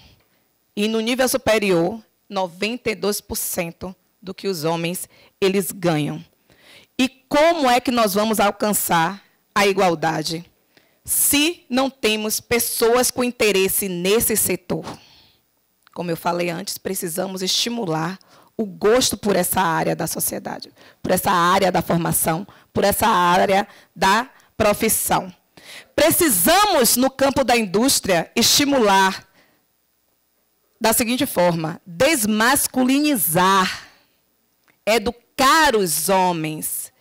E no nível superior, 92% do que os homens eles ganham. E como é que nós vamos alcançar a igualdade se não temos pessoas com interesse nesse setor? Como eu falei antes, precisamos estimular o gosto por essa área da sociedade, por essa área da formação, por essa área da profissão. Precisamos, no campo da indústria, estimular da seguinte forma: desmasculinizar, educar os homens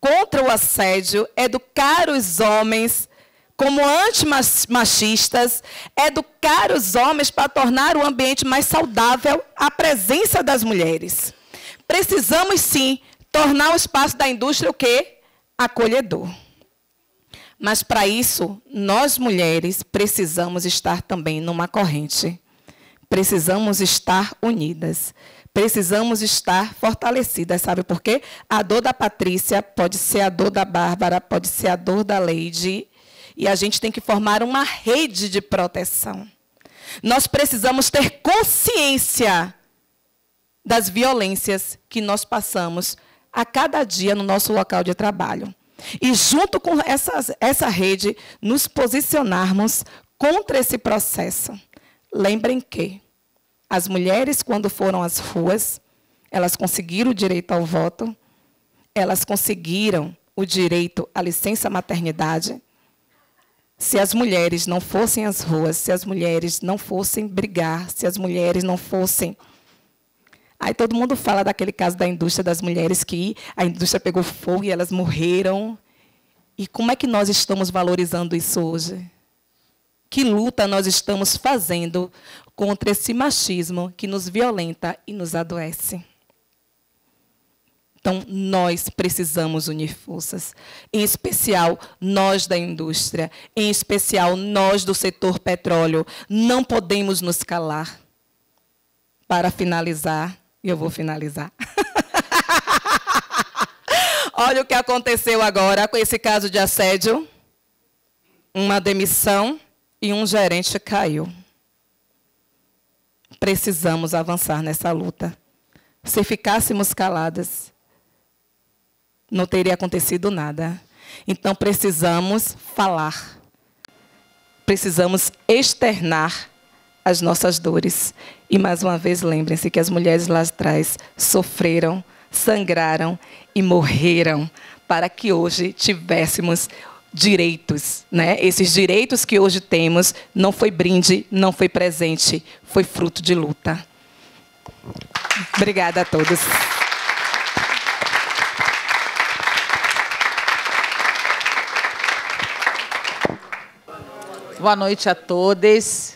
contra o assédio, educar os homens como antimachistas, educar os homens para tornar o ambiente mais saudável a presença das mulheres. Precisamos, sim, tornar o espaço da indústria o quê? Acolhedor. Mas, para isso, nós, mulheres, precisamos estar também numa corrente. Precisamos estar unidas. Precisamos estar fortalecidas. Sabe por quê? A dor da Patrícia pode ser a dor da Bárbara, pode ser a dor da Leide. E a gente tem que formar uma rede de proteção. Nós precisamos ter consciência das violências que nós passamos a cada dia no nosso local de trabalho. E, junto com essa rede, nos posicionarmos contra esse processo. Lembrem que as mulheres, quando foram às ruas, elas conseguiram o direito ao voto, elas conseguiram o direito à licença maternidade. Se as mulheres não fossem às ruas, se as mulheres não fossem brigar, se as mulheres não fossem... Aí todo mundo fala daquele caso da indústria das mulheres, que a indústria pegou fogo e elas morreram. E como é que nós estamos valorizando isso hoje? Que luta nós estamos fazendo contra esse machismo que nos violenta e nos adoece? Então, nós precisamos unir forças, em especial nós da indústria, em especial nós do setor petróleo. Não podemos nos calar. Para finalizar, e eu vou finalizar. Olha o que aconteceu agora com esse caso de assédio. Uma demissão e um gerente caiu. Precisamos avançar nessa luta. se ficássemos caladas, não teria acontecido nada. Então, precisamos falar. Precisamos externar as nossas dores. E, mais uma vez, lembrem-se que as mulheres lá atrás sofreram, sangraram e morreram para que hoje tivéssemos direitos, né? Esses direitos que hoje temos não foi brinde, não foi presente, foi fruto de luta. Obrigada a todos. Boa noite a todos.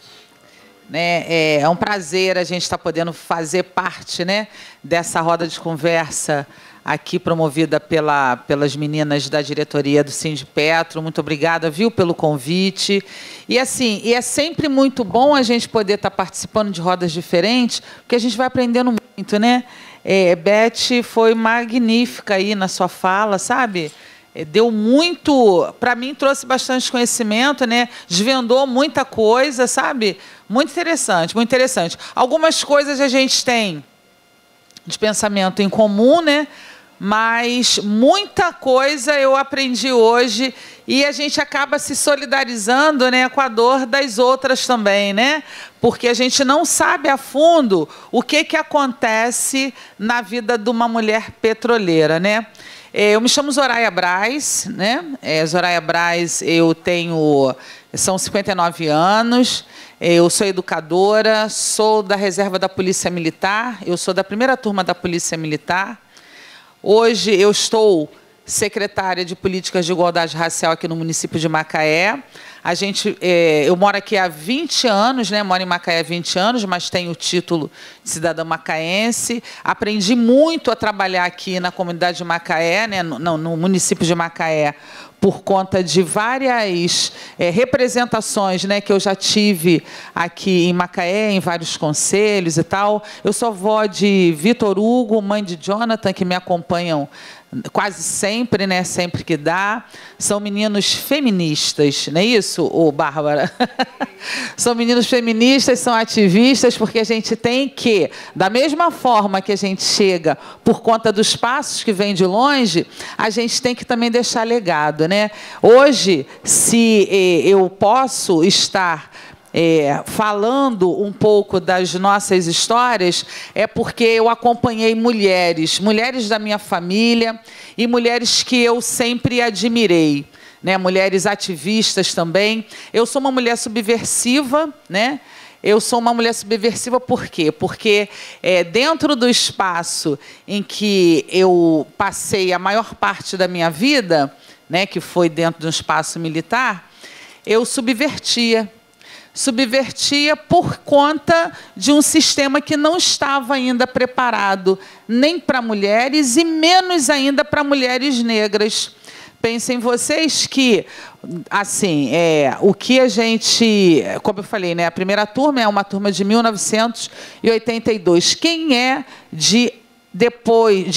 É um prazer a gente estar podendo fazer parte, né, dessa roda de conversa aqui promovida pelas meninas da diretoria do Sindipetro. Muito obrigada, viu, pelo convite. E assim, é sempre muito bom a gente poder estar participando de rodas diferentes, porque a gente vai aprendendo muito, né? Beth foi magnífica aí na sua fala, sabe? Deu muito, para mim trouxe bastante conhecimento, né? Desvendou muita coisa, sabe? Muito interessante, muito interessante. Algumas coisas a gente tem de pensamento em comum, né? Mas muita coisa eu aprendi hoje e a gente acaba se solidarizando, né, com a dor das outras também, né? Porque a gente não sabe a fundo o que acontece na vida de uma mulher petroleira, né? Eu me chamo Zoraia Braz, né? Zoraia Braz, são 59 anos, eu sou educadora, sou da reserva da Polícia Militar, eu sou da primeira turma da Polícia Militar. Hoje eu estou secretária de Políticas de Igualdade Racial aqui no município de Macaé. Eu moro aqui há 20 anos, né? Moro em Macaé há 20 anos, mas tenho o título de cidadã macaense. Aprendi muito a trabalhar aqui na comunidade de Macaé, né? no município de Macaé, por conta de várias representações, né, que eu já tive aqui em Macaé, em vários conselhos e tal. Eu sou avó de Vitor Hugo, mãe de Jonathan, que me acompanham quase sempre, né, sempre que dá. São meninos feministas, não é isso, Bárbara? São meninos feministas, são ativistas, porque a gente tem que, da mesma forma que a gente chega por conta dos passos que vêm de longe, a gente tem que também deixar legado, né? Hoje, se eu posso estar falando um pouco das nossas histórias, é porque eu acompanhei mulheres da minha família e mulheres que eu sempre admirei, né? Mulheres ativistas também. Eu sou uma mulher subversiva, né? Eu sou uma mulher subversiva por quê? Porque dentro do espaço em que eu passei a maior parte da minha vida, né, que foi dentro de um espaço militar, eu subvertia por conta de um sistema que não estava ainda preparado nem para mulheres e menos ainda para mulheres negras. Pensem vocês que, assim, o que a gente, como eu falei, né, a primeira turma é uma turma de 1982. Quem é de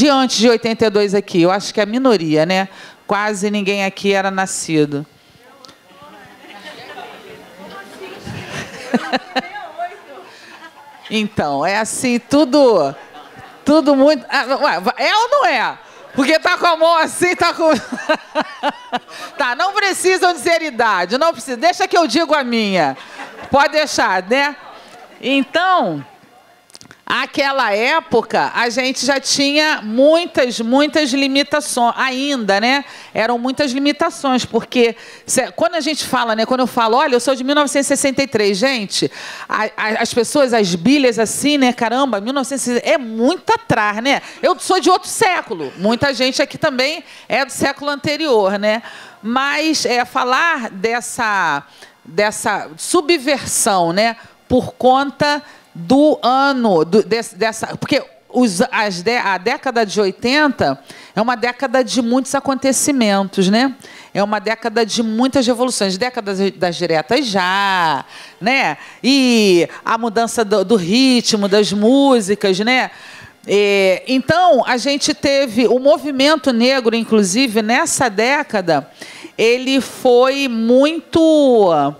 antes de 82 aqui? Eu acho que é a minoria, né? Quase ninguém aqui era nascido. Então, é assim, tudo muito... É ou não é? Porque tá com a mão assim, tá com... Tá, não precisam dizer idade, não precisa. Deixa que eu digo a minha. Pode deixar, né? Então, aquela época, a gente já tinha muitas limitações, ainda, né? Eram muitas limitações, porque quando a gente fala, né? Quando eu falo, olha, eu sou de 1963, gente, as pessoas, as bilhas assim, né? Caramba, 1963 é muito atrás, né? Eu sou de outro século, muita gente aqui também é do século anterior, né? Mas falar dessa subversão, né? Por conta do ano, porque a década de 80 é uma década de muitos acontecimentos, né? É uma década de muitas revoluções, década das diretas já, né? E a mudança do ritmo, das músicas, né? Então, a gente teve o movimento negro, inclusive, nessa década, ele foi muito...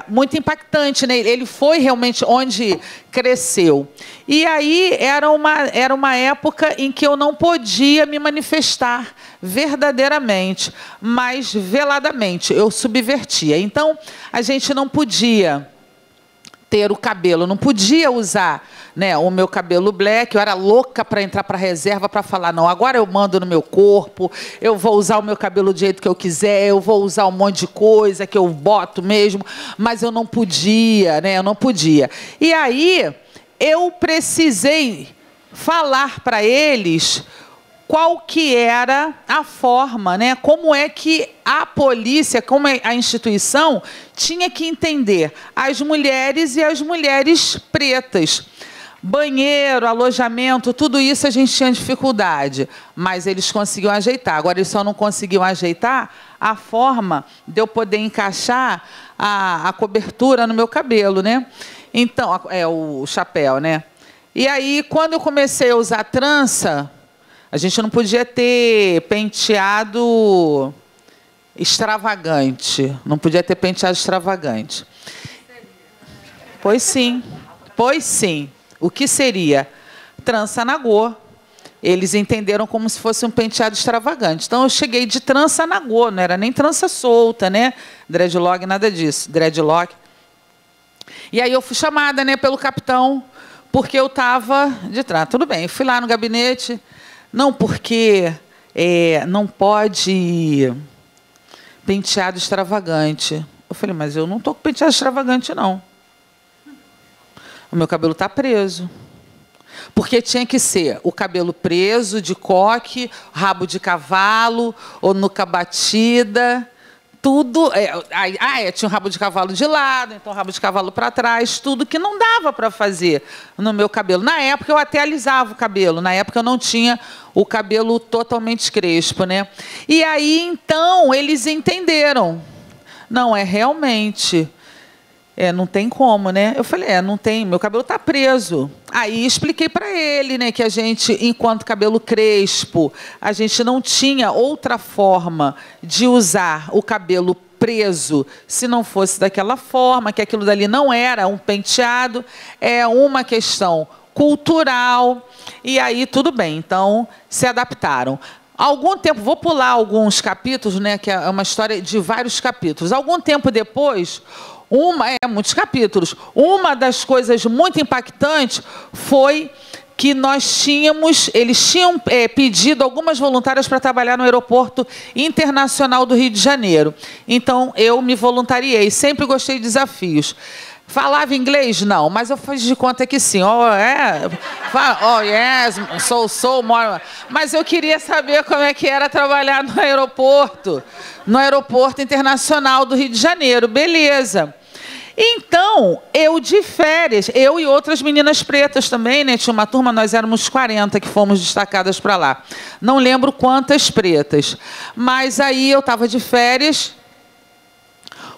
muito impactante, né? Ele foi realmente onde cresceu. E aí era uma época em que eu não podia me manifestar verdadeiramente, mas veladamente, eu subvertia. Então, a gente não podia ter o cabelo, não podia usar, né, o meu cabelo black. Eu era louca para entrar para a reserva para falar, não, agora eu mando no meu corpo, eu vou usar o meu cabelo do jeito que eu quiser, eu vou usar um monte de coisa que eu boto mesmo, mas eu não podia, né, eu não podia. E aí eu precisei falar para eles qual que era a forma, né? Como é que a polícia, como a instituição, tinha que entender as mulheres e as mulheres pretas. Banheiro, alojamento, tudo isso a gente tinha dificuldade, mas eles conseguiam ajeitar. Agora, eles só não conseguiam ajeitar a forma de eu poder encaixar a cobertura no meu cabelo, né? Então, o chapéu, né? E aí, quando eu comecei a usar trança, a gente não podia ter penteado extravagante. Não podia ter penteado extravagante. Pois sim. Pois sim. O que seria? Trança nagô. Eles entenderam como se fosse um penteado extravagante. Então, eu cheguei de trança nagô, não era nem trança solta, né? Dreadlock, nada disso. Dreadlock. E aí eu fui chamada, né, pelo capitão, porque eu estava de trança. Tudo bem, eu fui lá no gabinete. Não, porque não pode penteado extravagante. Eu falei, mas eu não estou com penteado extravagante, não. O meu cabelo está preso. Porque tinha que ser o cabelo preso, de coque, rabo de cavalo, ou nuca batida, tudo. Tinha um rabo de cavalo de lado, então rabo de cavalo para trás, tudo que não dava para fazer no meu cabelo. Na época, eu até alisava o cabelo. Na época, eu não tinha o cabelo totalmente crespo, né? E aí, então, eles entenderam. Não, realmente... não tem como, né? Eu falei, não tem, meu cabelo está preso. Aí expliquei para ele, né, que a gente, enquanto cabelo crespo, a gente não tinha outra forma de usar o cabelo preso se não fosse daquela forma, que aquilo dali não era um penteado, é uma questão cultural. E aí tudo bem, então se adaptaram. Algum tempo, vou pular alguns capítulos, né, que é uma história de vários capítulos. Algum tempo depois... muitos capítulos. Uma das coisas muito impactantes foi que eles tinham pedido algumas voluntárias para trabalhar no aeroporto internacional do Rio de Janeiro. Então, eu me voluntariei. Sempre gostei de desafios. Falava inglês? Não, mas eu fiz de conta que sim. Yes, sou, more. Mas eu queria saber como é que era trabalhar no aeroporto internacional do Rio de Janeiro. Beleza. Então, eu de férias, eu e outras meninas pretas também, né? Tinha uma turma, nós éramos 40 que fomos destacadas para lá. Não lembro quantas pretas. Mas aí eu estava de férias...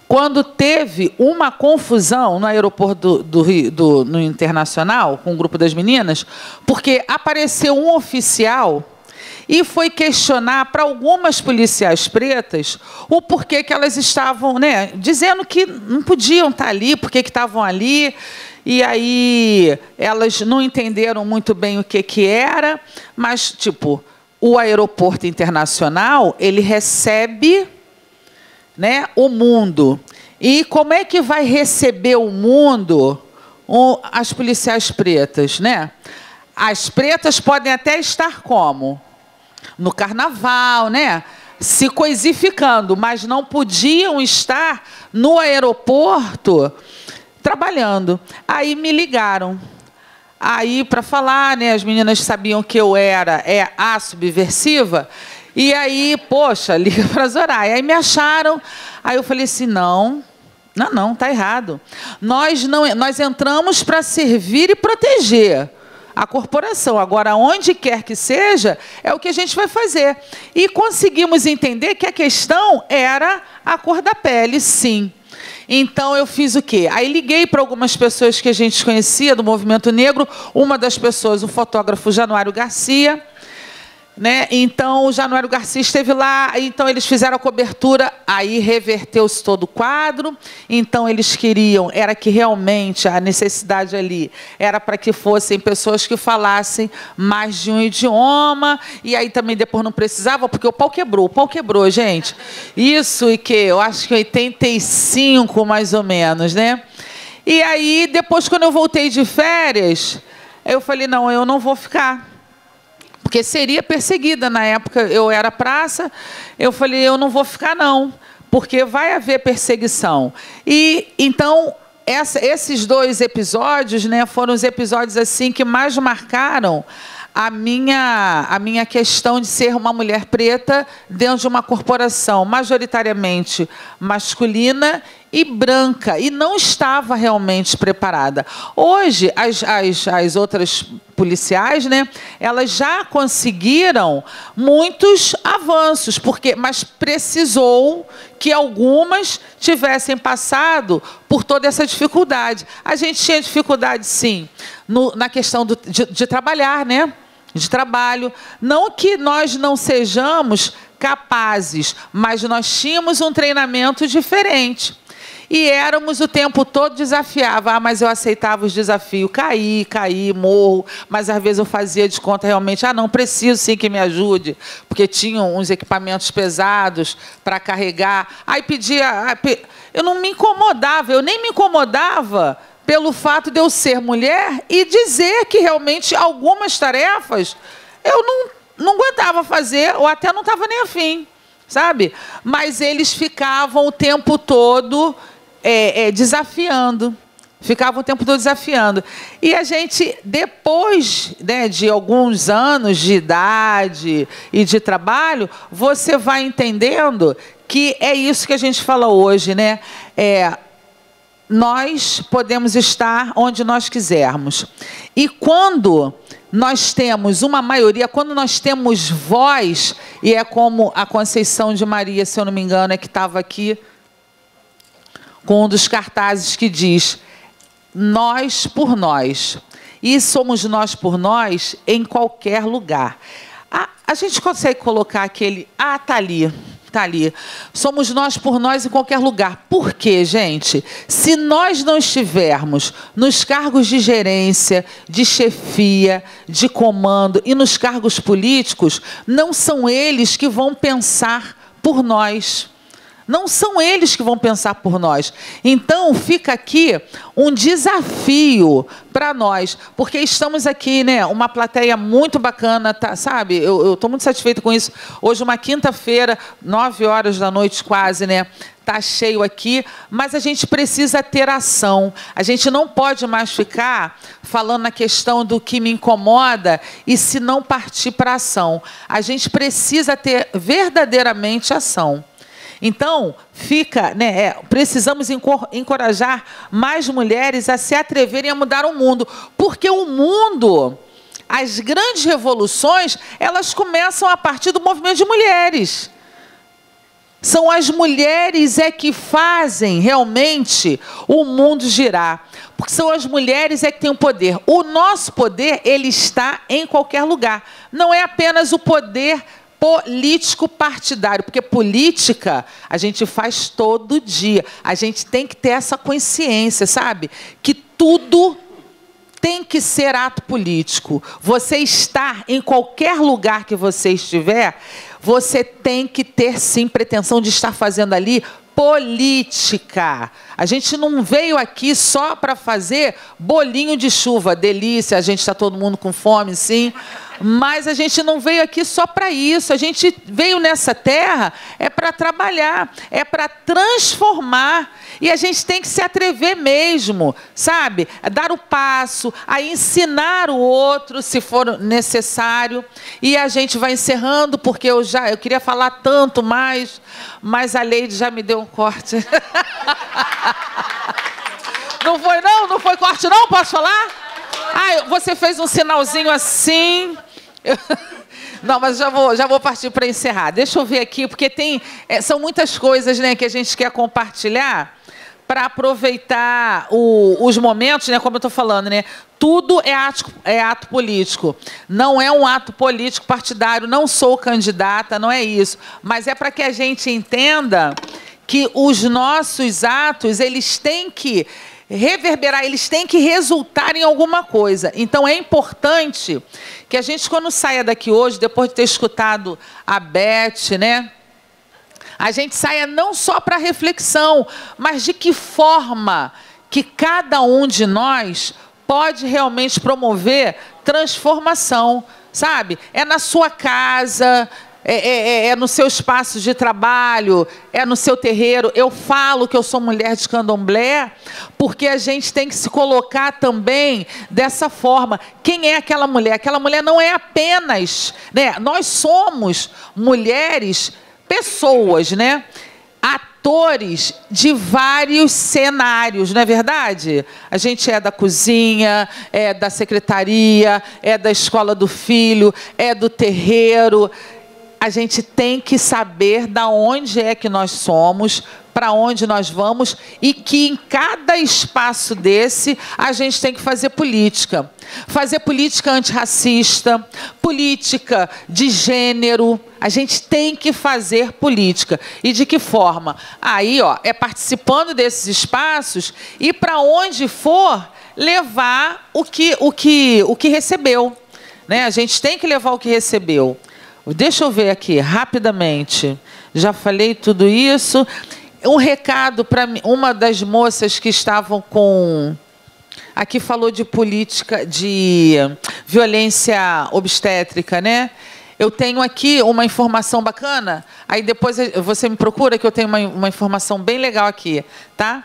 Quando teve uma confusão no aeroporto no Internacional, com o grupo das meninas, porque apareceu um oficial e foi questionar para algumas policiais pretas o porquê que elas estavam, né, dizendo que não podiam estar ali, porquê que estavam ali. E aí elas não entenderam muito bem o que era, mas, tipo, o aeroporto internacional, ele recebe... né, o mundo. E como é que vai receber o mundo as policiais pretas, né? As pretas podem até estar como? No carnaval, né? Se coisificando, mas não podiam estar no aeroporto trabalhando. Aí me ligaram. Aí, para falar, né, as meninas sabiam que eu era a subversiva. E aí, poxa, liga para a Zoraia. Aí me acharam. Aí eu falei assim, não, está errado. Nós entramos para servir e proteger a corporação. Agora, onde quer que seja, é o que a gente vai fazer. E conseguimos entender que a questão era a cor da pele, sim. Então, eu fiz o quê? Aí liguei para algumas pessoas que a gente conhecia do movimento negro. Uma das pessoas, o fotógrafo Januário Garcia. né? Então, o Januário Garcia esteve lá, então eles fizeram a cobertura, aí reverteu-se todo o quadro. Então, eles queriam, era que realmente a necessidade ali era para que fossem pessoas que falassem mais de um idioma, e aí também depois não precisava, porque o pau quebrou, gente. Isso e que eu acho que 85, mais ou menos, né? E aí, depois, quando eu voltei de férias, eu falei, não, eu não vou ficar. Porque seria perseguida. Na época, eu era praça, eu falei, eu não vou ficar, não, porque vai haver perseguição. E, então, esses 2 episódios, né, foram os episódios assim que mais marcaram a minha questão de ser uma mulher preta dentro de uma corporação majoritariamente masculina e branca, e não estava realmente preparada. Hoje, as outras policiais, né, elas já conseguiram muitos avanços, mas precisou que algumas tivessem passado por toda essa dificuldade. A gente tinha dificuldade, sim, na questão de trabalhar, né? De trabalho. Não que nós não sejamos capazes, mas nós tínhamos um treinamento diferente. E éramos o tempo todo desafiava, mas eu aceitava os desafios, caí, morro, mas às vezes eu fazia de conta realmente, não, preciso sim que me ajude, porque tinham uns equipamentos pesados para carregar. Aí pedia, eu não me incomodava, eu nem me incomodava pelo fato de eu ser mulher e dizer que realmente algumas tarefas eu não aguentava fazer, ou até não estava nem afim, sabe? Mas eles ficavam o tempo todo desafiando. Ficavam o tempo todo desafiando. E a gente, depois, né, de alguns anos de idade e de trabalho, você vai entendendo que é isso que a gente fala hoje, né? Nós podemos estar onde nós quisermos. E quando nós temos uma maioria, quando nós temos voz, e é como a Conceição de Maria, se eu não me engano, que estava aqui, com um dos cartazes que diz, nós por nós. E somos nós por nós em qualquer lugar. A gente consegue colocar aquele, está ali. Está ali. Somos nós por nós em qualquer lugar. Por quê, gente? Se nós não estivermos nos cargos de gerência, de chefia, de comando e nos cargos políticos, não são eles que vão pensar por nós. Não são eles que vão pensar por nós. Então, fica aqui um desafio para nós, porque estamos aqui, né, uma plateia muito bacana, tá, sabe? Eu estou muito satisfeita com isso. Hoje, uma quinta-feira, 9h da noite quase, né? Está cheio aqui, mas a gente precisa ter ação. A gente não pode mais ficar falando na questão do que me incomoda e se não partir para a ação. A gente precisa ter verdadeiramente ação. Então, precisamos encorajar mais mulheres a se atreverem a mudar o mundo, porque o mundo, as grandes revoluções, elas começam a partir do movimento de mulheres. São as mulheres que fazem realmente o mundo girar, porque são as mulheres que têm o poder. O nosso poder, ele está em qualquer lugar. Não é apenas o poder político partidário, porque política a gente faz todo dia. A gente tem que ter essa consciência, sabe? Que tudo tem que ser ato político. Você estar em qualquer lugar que você estiver, você tem que ter, sim, pretensão de estar fazendo ali política. A gente não veio aqui só para fazer bolinho de chuva, delícia, a gente está todo mundo com fome, sim. Mas a gente não veio aqui só para isso. A gente veio nessa terra para trabalhar, para transformar. E a gente tem que se atrever mesmo, sabe? A dar o passo, a ensinar o outro, se for necessário. E a gente vai encerrando, porque eu queria falar tanto mais, mas a Leide já me deu um corte. Não foi, não? Não foi corte, não? Posso falar? Você fez um sinalzinho assim. Não, mas já vou partir para encerrar. Deixa eu ver aqui, porque são muitas coisas, né, que a gente quer compartilhar para aproveitar os momentos, né, como eu estou falando, né, tudo é ato político. Não é um ato político partidário, não sou candidata, não é isso. Mas é para que a gente entenda que os nossos atos, eles têm que reverberar, eles têm que resultar em alguma coisa. Então, é importante que a gente, quando saia daqui hoje, depois de ter escutado a Beth, né, a gente saia não só para reflexão, mas de que forma que cada um de nós pode realmente promover transformação, sabe? É na sua casa, é no seu espaço de trabalho, é no seu terreiro. Eu falo que eu sou mulher de candomblé porque a gente tem que se colocar também dessa forma. Quem é aquela mulher? Aquela mulher não é apenas, né? Nós somos mulheres, pessoas, né? Atores de vários cenários, não é verdade? A gente é da cozinha, é da secretaria, é da escola do filho, é do terreiro. A gente tem que saber de onde é que nós somos, para onde nós vamos, e que em cada espaço desse a gente tem que fazer política. Fazer política antirracista, política de gênero. A gente tem que fazer política. E de que forma? Aí, ó, é participando desses espaços e, para onde for, levar o que recebeu, né? A gente tem que levar o que recebeu. Deixa eu ver aqui, rapidamente. Já falei tudo isso. Um recado para uma das moças que estavam com... Aqui falou de política, de violência obstétrica, né? Eu tenho aqui uma informação bacana. Aí depois você me procura, que eu tenho uma informação bem legal aqui, tá?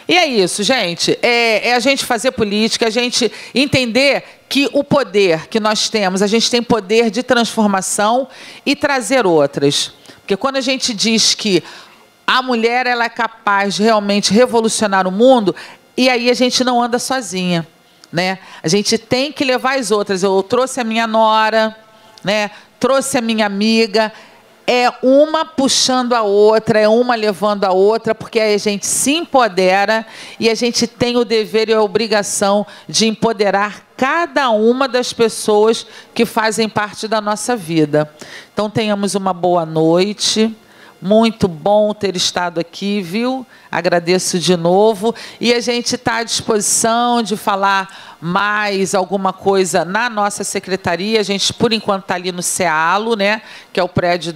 E é isso, gente. É a gente fazer política, a gente entender que o poder que nós temos, a gente tem poder de transformação e trazer outras. Porque quando a gente diz que a mulher ela é capaz de realmente revolucionar o mundo, e aí a gente não anda sozinha, né? A gente tem que levar as outras. Eu trouxe a minha nora, né? Trouxe a minha amiga. É uma puxando a outra, é uma levando a outra, porque aí a gente se empodera e a gente tem o dever e a obrigação de empoderar cada uma das pessoas que fazem parte da nossa vida. Então, tenhamos uma boa noite. Muito bom ter estado aqui, viu? Agradeço de novo. E a gente está à disposição de falar mais alguma coisa na nossa secretaria. A gente, por enquanto, está ali no CEALO, né? Que é o prédio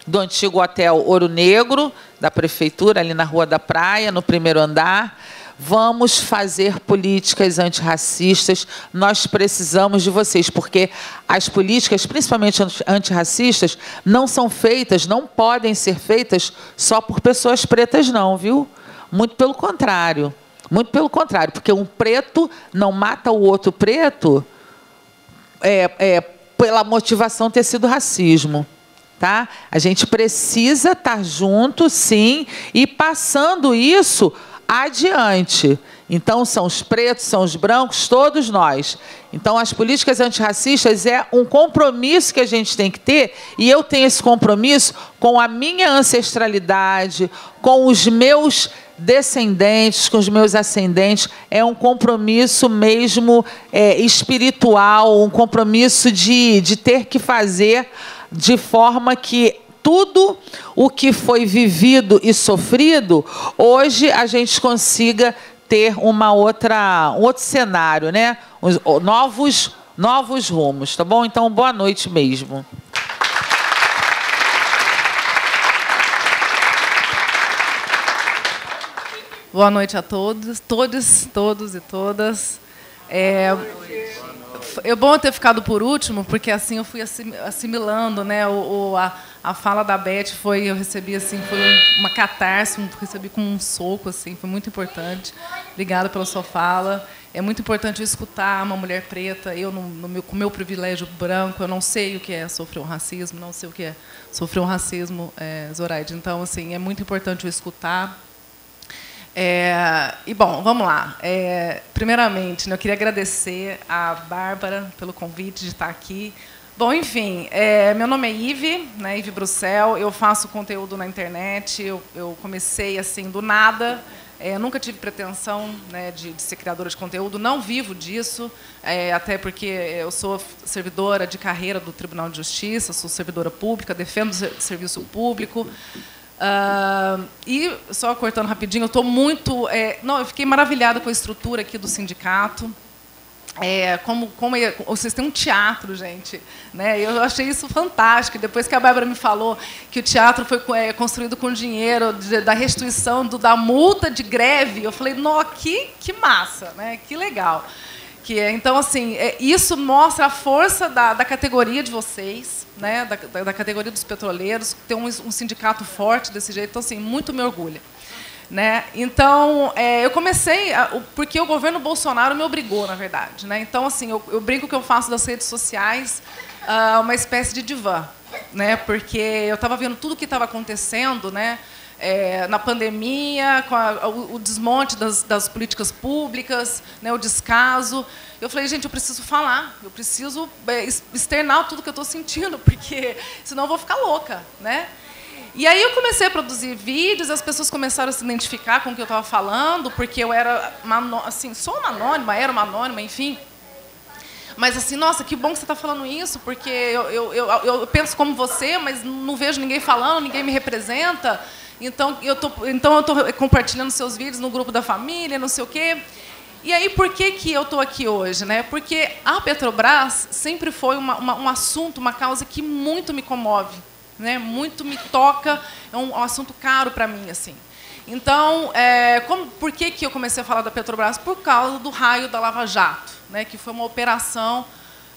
do antigo Hotel Ouro Negro, da Prefeitura, ali na Rua da Praia, no primeiro andar. Vamos fazer políticas antirracistas. Nós precisamos de vocês, porque as políticas, principalmente antirracistas, não são feitas, não podem ser feitas só por pessoas pretas, não, viu? Muito pelo contrário. Muito pelo contrário, porque um preto não mata o outro preto pela motivação ter sido racismo. Tá? A gente precisa estar junto, sim, e passando isso adiante. Então, são os pretos, são os brancos, todos nós. Então, as políticas antirracistas é um compromisso que a gente tem que ter, e eu tenho esse compromisso com a minha ancestralidade, com os meus descendentes, com os meus ascendentes. É um compromisso mesmo espiritual, um compromisso de ter que fazer de forma que tudo o que foi vivido e sofrido, hoje a gente consiga ter um outro cenário, né? Novos rumos, tá bom? Então, boa noite mesmo. Boa noite a todos e todas. É bom ter ficado por último, porque assim eu fui assimilando, né? A fala da Beth eu recebi assim, foi uma catarse, recebi com um soco, assim, foi muito importante. Obrigada pela sua fala. É muito importante eu escutar uma mulher preta. Eu, com o meu privilégio branco, eu não sei o que é sofrer um racismo, não sei o que é sofrer um racismo, Zoraide. Então, assim, é muito importante eu escutar. E, bom, vamos lá. Primeiramente, eu queria agradecer a Bárbara pelo convite de estar aqui. Bom, enfim, meu nome é Ive, né, Ive Bruxel, eu faço conteúdo na internet, eu comecei assim do nada, nunca tive pretensão, né, de ser criadora de conteúdo, não vivo disso, até porque eu sou servidora de carreira do Tribunal de Justiça, sou servidora pública, defendo o serviço público. E, só cortando rapidinho, eu estou muito... eu fiquei maravilhada com a estrutura aqui do sindicato. Vocês têm um teatro, gente, né? Eu achei isso fantástico. Depois que a Bárbara me falou que o teatro foi construído com dinheiro da restituição da multa de greve, eu falei, não, que massa, né? Que legal. Então, assim, isso mostra a força da categoria de vocês, né? Da categoria dos petroleiros, ter um sindicato forte desse jeito. Então, assim, muito me orgulha. Né? Então, eu comecei porque o governo Bolsonaro me obrigou, na verdade. Né? Então, assim, eu brinco que eu faço das redes sociais uma espécie de divã, né? Porque eu estava vendo tudo o que estava acontecendo, né? Na pandemia, com o desmonte das políticas públicas, né? O descaso. Eu falei, gente, eu preciso falar, eu preciso externar tudo que eu estou sentindo, porque senão eu vou ficar louca, né? E aí eu comecei a produzir vídeos, as pessoas começaram a se identificar com o que eu estava falando, porque eu era assim, sou uma anônima, era uma anônima, enfim. Mas assim, nossa, que bom que você está falando isso, porque eu penso como você, mas não vejo ninguém falando, ninguém me representa. Então eu tô compartilhando seus vídeos no grupo da família, não sei o quê. E aí, por que eu estou aqui hoje? Né? Porque a Petrobras sempre foi um assunto, uma causa que muito me comove. Né, muito me toca, é um assunto caro para mim, assim. Então, por que eu comecei a falar da Petrobras? Por causa do raio da Lava Jato, né, que foi uma operação,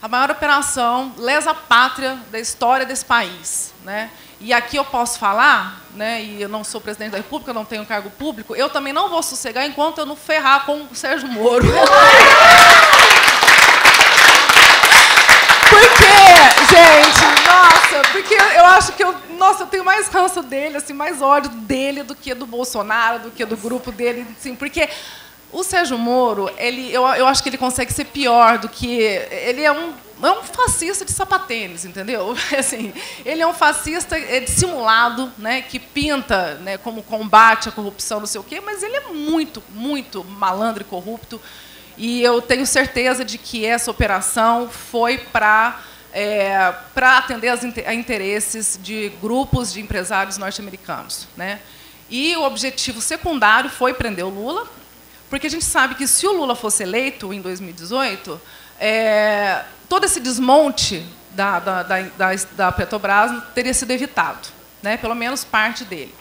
a maior operação lesa pátria da história desse país, né? E aqui eu posso falar, né, e eu não sou presidente da República, não tenho cargo público, eu também não vou sossegar enquanto eu não ferrar com o Sérgio Moro. Porque, gente, nossa, porque eu acho que eu tenho mais ranço dele, assim, mais ódio dele do que do Bolsonaro, do que do grupo dele, assim, porque o Sérgio Moro, eu acho que ele consegue ser pior do que... Ele é um fascista de sapatênis, entendeu? Assim, ele é um fascista dissimulado, né, que pinta, né, como combate à corrupção, não sei o quê, mas ele é muito, muito malandro e corrupto. E eu tenho certeza de que essa operação foi para atender a interesses de grupos de empresários norte-americanos, né? E o objetivo secundário foi prender o Lula, porque a gente sabe que, se o Lula fosse eleito em 2018, todo esse desmonte da Petrobras teria sido evitado, né? Pelo menos parte dele.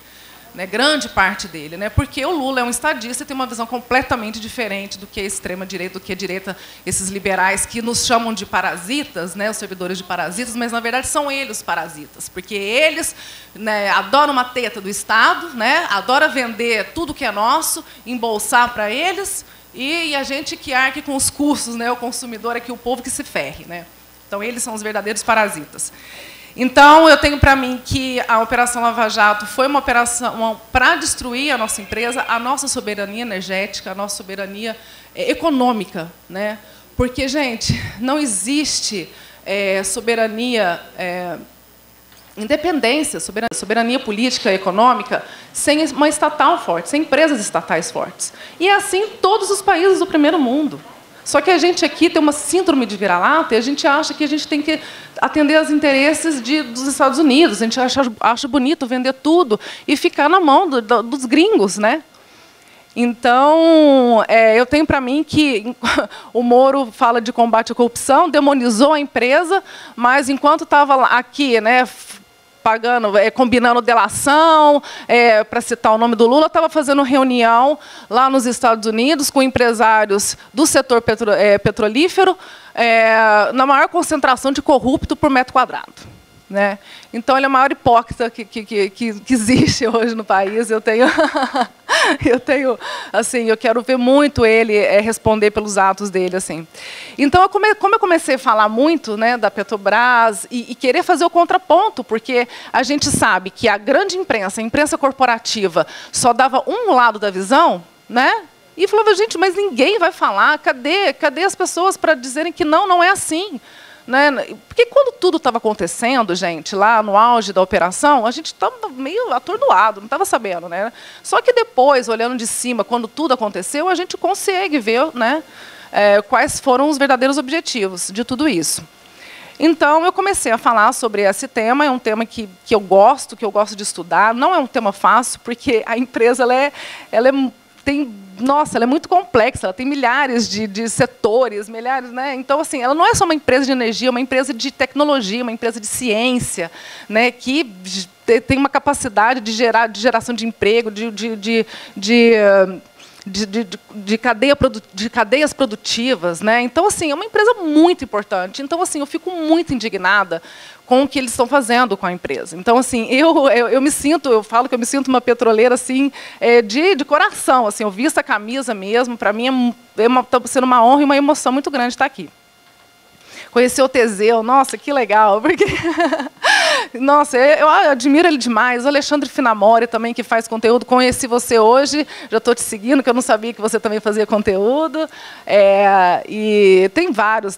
Né, grande parte dele, né, porque o Lula é um estadista e tem uma visão completamente diferente do que a extrema-direita, do que a direita, esses liberais que nos chamam de parasitas, né, os servidores de parasitas, mas, na verdade, são eles os parasitas, porque eles, né, adoram uma teta do Estado, né, adoram vender tudo que é nosso, embolsar para eles, e a gente que arque com os custos, né, o consumidor é que o povo que se ferre. Né. Então, eles são os verdadeiros parasitas. Então, eu tenho para mim que a Operação Lava Jato foi uma operação para destruir a nossa empresa, a nossa soberania energética, a nossa soberania econômica. Né? Porque, gente, não existe soberania, independência, soberania política e econômica sem uma estatal forte, sem empresas estatais fortes. E é assim em todos os países do primeiro mundo. Só que a gente aqui tem uma síndrome de vira-lata e a gente acha que a gente tem que atender aos interesses dos Estados Unidos. A gente acha bonito vender tudo e ficar na mão dos gringos, né? Então, eu tenho para mim que o Moro fala de combate à corrupção, demonizou a empresa, mas enquanto estava aqui, né, combinando delação, para citar o nome do Lula, estava fazendo reunião lá nos Estados Unidos com empresários do setor petrolífero, na maior concentração de corrupto por metro quadrado. Né? Então, ele é o maior hipócrita que existe hoje no país. Eu quero ver muito ele responder pelos atos dele. Assim. Então, como eu comecei a falar muito, né, da Petrobras e querer fazer o contraponto, porque a gente sabe que a grande imprensa, a imprensa corporativa, só dava um lado da visão, né? E falava, gente, mas ninguém vai falar. Cadê as pessoas para dizerem que não é assim? né? Porque quando tudo estava acontecendo, gente, lá no auge da operação, a gente estava meio atordoado, não estava sabendo, né? Só que depois, olhando de cima, quando tudo aconteceu, a gente consegue ver, né, quais foram os verdadeiros objetivos de tudo isso. Então, eu comecei a falar sobre esse tema. É um tema que eu gosto de estudar. Não é um tema fácil, porque a empresa ela é muito complexa, ela tem milhares de setores, milhares, né? Então, assim, ela não é só uma empresa de energia, é uma empresa de tecnologia, uma empresa de ciência, né? Que tem uma capacidade de geração de emprego, de cadeias produtivas, né? Então, assim, é uma empresa muito importante. Então, assim, eu fico muito indignada com o que eles estão fazendo com a empresa. Então, assim, eu falo que eu me sinto uma petroleira, assim, de coração. Assim, eu visto a camisa mesmo. Para mim está sendo uma honra e uma emoção muito grande estar aqui. Conhecer o Teseu, nossa, que legal, porque nossa, eu admiro ele demais. O Alexandre Finamori também, que faz conteúdo. Conheci você hoje, já estou te seguindo, que eu não sabia que você também fazia conteúdo. E tem vários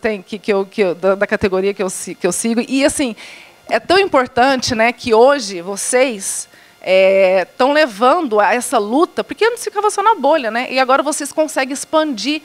da categoria que eu sigo. E, assim, é tão importante, né, que hoje vocês estão levando a essa luta, porque antes ficava só na bolha, né? E agora vocês conseguem expandir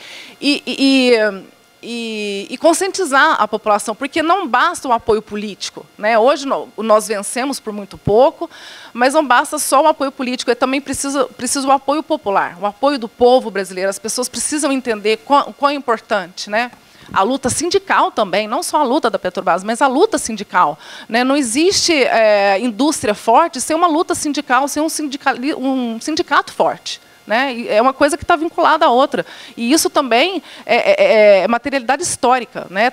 e conscientizar a população, porque não basta o apoio político, né? Hoje nós vencemos por muito pouco, mas não basta só o apoio político, também precisa o apoio popular, o apoio do povo brasileiro. As pessoas precisam entender quão é importante, né? A luta sindical também, não só a luta da Petrobras, mas a luta sindical, né? Não existe indústria forte sem uma luta sindical, sem um sindicato forte. Né? É uma coisa que está vinculada à outra. E isso também é materialidade histórica. Né?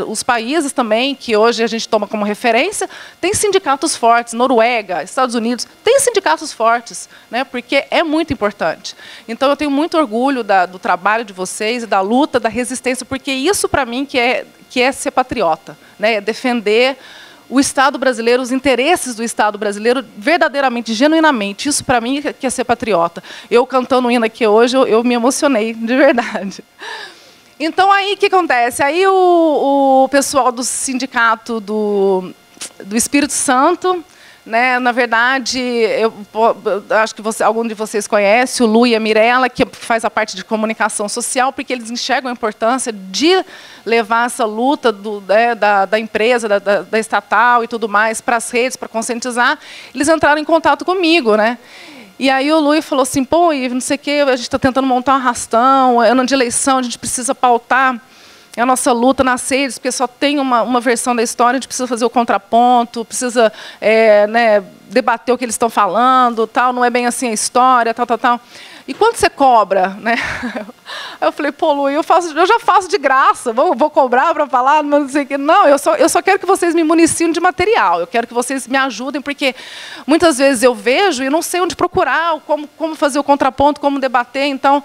Os países também, que hoje a gente toma como referência, têm sindicatos fortes. Noruega, Estados Unidos, têm sindicatos fortes, né? Porque é muito importante. Então, eu tenho muito orgulho do trabalho de vocês, e da luta, da resistência, porque isso, para mim, que é ser patriota, né? É defender o Estado brasileiro, os interesses do Estado brasileiro, verdadeiramente, genuinamente. Isso, para mim, que é ser patriota. Eu, cantando o hino aqui hoje, eu me emocionei, de verdade. Então, aí, o que acontece? Aí, o pessoal do sindicato do Espírito Santo, né, na verdade, eu acho que algum de vocês conhece o Lu e a Mirella, que faz a parte de comunicação social, porque eles enxergam a importância de levar essa luta da empresa, da estatal e tudo mais para as redes, para conscientizar. Eles entraram em contato comigo, né? E aí o Lu falou assim, pô, não sei o quê, a gente está tentando montar um arrastão, ano de eleição, a gente precisa pautar a nossa luta nas redes, porque só tem uma versão da história, a gente precisa fazer o contraponto, precisa né, debater o que eles estão falando, tal, não é bem assim a história, tal. E quanto você cobra? Né? Aí eu falei, pô, Lu, eu já faço de graça, vou cobrar para falar, não sei o quê. Não, eu só quero que vocês me municiem de material, eu quero que vocês me ajudem, porque muitas vezes eu vejo e não sei onde procurar, como fazer o contraponto, como debater. Então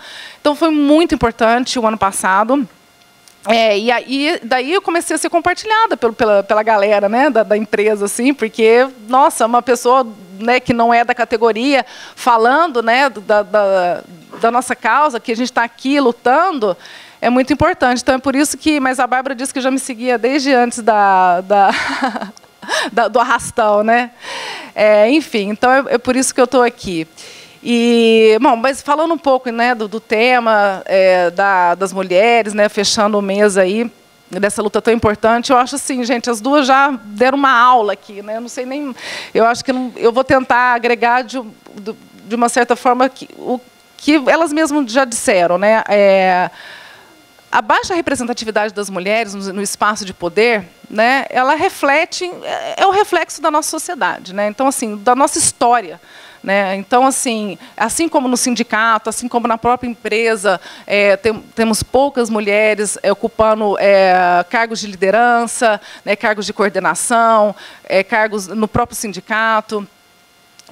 foi muito importante o ano passado. E aí, daí eu comecei a ser compartilhada pela galera, né, da empresa, assim, porque, nossa, uma pessoa, né, que não é da categoria, falando, né, da nossa causa, que a gente está aqui lutando, é muito importante. Então, é por isso que... Mas a Bárbara disse que já me seguia desde antes do arrastão, né? Enfim, então é por isso que eu estou aqui. Bom, mas falando um pouco, né, do tema das mulheres, né, fechando o mês aí dessa luta tão importante, eu acho assim, gente, as duas já deram uma aula aqui, né? Eu não sei nem, eu acho que eu vou tentar agregar de uma certa forma o que elas mesmas já disseram, né? A baixa representatividade das mulheres no espaço de poder, né, ela reflete, é o reflexo da nossa sociedade, né? Então, assim, da nossa história. Né? Então, assim como no sindicato, assim como na própria empresa, temos poucas mulheres ocupando cargos de liderança, né, cargos de coordenação, cargos no próprio sindicato.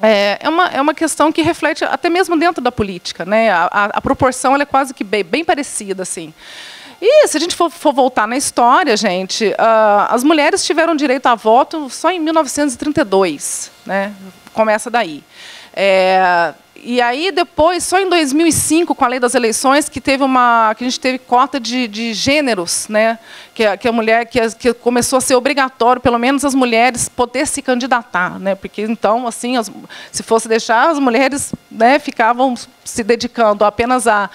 É uma questão que reflete até mesmo dentro da política, né? A proporção ela é quase que bem parecida, assim. E se a gente for voltar na história, gente, as mulheres tiveram direito a voto só em 1932, né? Começa daí. E aí, depois, só em 2005, com a lei das eleições, que a gente teve cota de gêneros, né? Que a mulher que começou a ser obrigatório, pelo menos as mulheres, poder se candidatar, né? Porque então, assim, se fosse deixar, as mulheres, né, ficavam se dedicando apenas à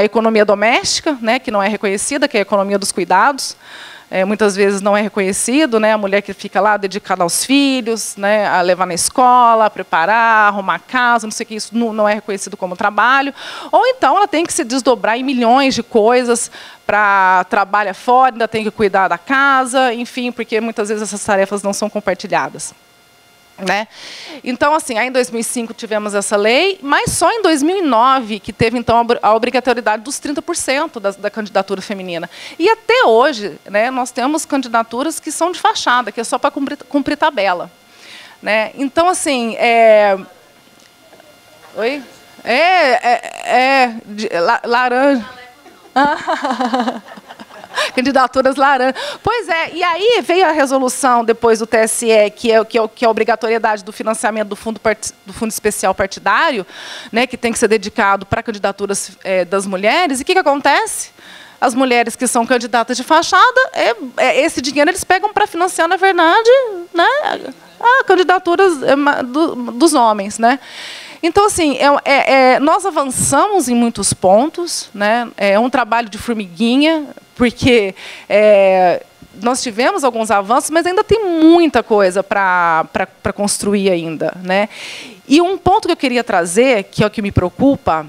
economia doméstica, né, que não é reconhecida, que é a economia dos cuidados. Muitas vezes não é reconhecido, né? A mulher que fica lá dedicada aos filhos, né? A levar na escola, a preparar, arrumar a casa, não sei o que, isso não é reconhecido como trabalho. Ou então ela tem que se desdobrar em milhões de coisas para trabalhar fora, ainda tem que cuidar da casa, enfim, porque muitas vezes essas tarefas não são compartilhadas. Né? Então, assim, aí em 2005 tivemos essa lei, mas só em 2009 que teve, então, a obrigatoriedade dos 30% da candidatura feminina. E até hoje, né, nós temos candidaturas que são de fachada, que é só para cumprir tabela. Né? Então, assim, Oi? Laranja. Candidaturas laranja. Pois é, e aí veio a resolução depois do TSE, que é a obrigatoriedade do financiamento do Fundo Especial Partidário, né, que tem que ser dedicado para candidaturas das mulheres. E o que acontece? As mulheres que são candidatas de fachada, esse dinheiro eles pegam para financiar, na verdade, né, candidaturas dos homens. Né? Então, assim, nós avançamos em muitos pontos, né? É um trabalho de formiguinha, porque nós tivemos alguns avanços, mas ainda tem muita coisa para construir ainda. Né? E um ponto que eu queria trazer, que é o que me preocupa,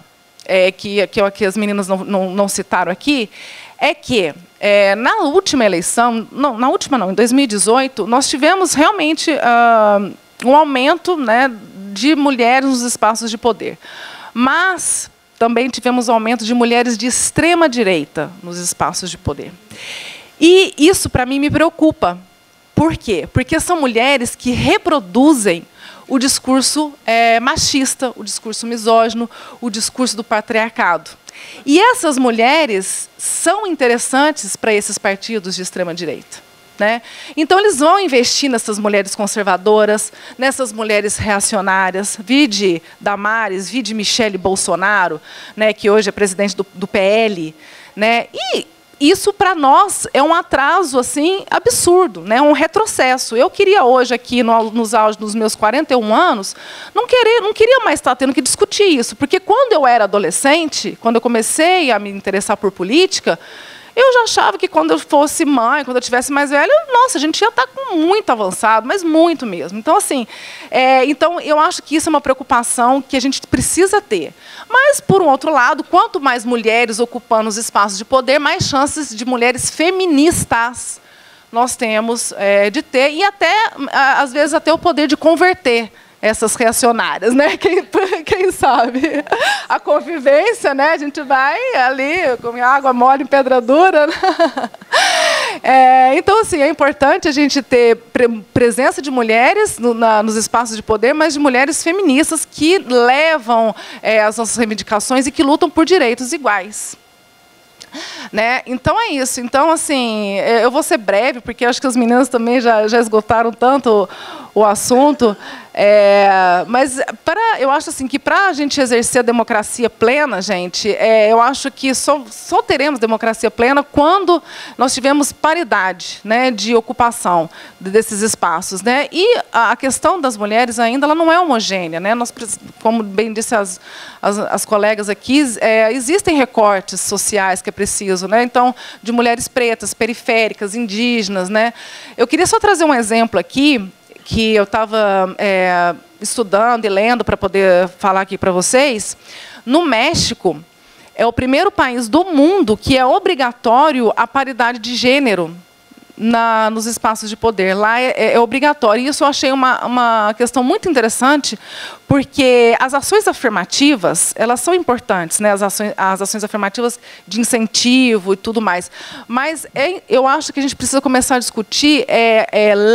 que as meninas não citaram aqui, é que na última eleição, em 2018, nós tivemos realmente um aumento, né, de mulheres nos espaços de poder. Mas também tivemos aumento de mulheres de extrema-direita nos espaços de poder. E isso, para mim, me preocupa. Por quê? Porque são mulheres que reproduzem o discurso machista, o discurso misógino, o discurso do patriarcado. E essas mulheres são interessantes para esses partidos de extrema-direita. Né? Então, eles vão investir nessas mulheres conservadoras, nessas mulheres reacionárias, vide Damares, vide Michele Bolsonaro, né, que hoje é presidente do PL. Né? E isso, para nós, é um atraso assim, absurdo, né? Um retrocesso. Eu queria hoje, aqui nos auge dos meus 41 anos, não queria mais estar tendo que discutir isso, porque quando eu era adolescente, quando eu comecei a me interessar por política, eu já achava que quando eu fosse mãe, quando eu tivesse mais velha, nossa, a gente ia estar com muito avançado, mas muito mesmo. Então, assim, então eu acho que isso é uma preocupação que a gente precisa ter. Mas, por um outro lado, quanto mais mulheres ocupando os espaços de poder, mais chances de mulheres feministas nós temos de ter, e até, às vezes, até o poder de converter essas reacionárias, né? Quem sabe? A convivência, né? A gente vai ali com água mole em pedra dura. Né? Então, assim, é importante a gente ter presença de mulheres nos espaços de poder, mas de mulheres feministas que levam as nossas reivindicações e que lutam por direitos iguais. Né? Então é isso. Então, assim, eu vou ser breve, porque acho que as meninas também já esgotaram tanto o assunto. Mas eu acho assim que para a gente exercer a democracia plena, gente, eu acho que só teremos democracia plena quando nós tivermos paridade, né, de ocupação desses espaços. Né? E a questão das mulheres ainda ela não é homogênea. Né? Nós, como bem disse as colegas aqui, existem recortes sociais que é preciso. Né? Então, de mulheres pretas, periféricas, indígenas. Né? Eu queria só trazer um exemplo aqui, que eu estava estudando e lendo para poder falar aqui para vocês. No México, é o primeiro país do mundo que é obrigatório a paridade de gênero nos espaços de poder. Lá é obrigatório. E isso eu achei uma questão muito interessante, porque as ações afirmativas, elas são importantes, né? As ações afirmativas de incentivo e tudo mais. Mas eu acho que a gente precisa começar a discutir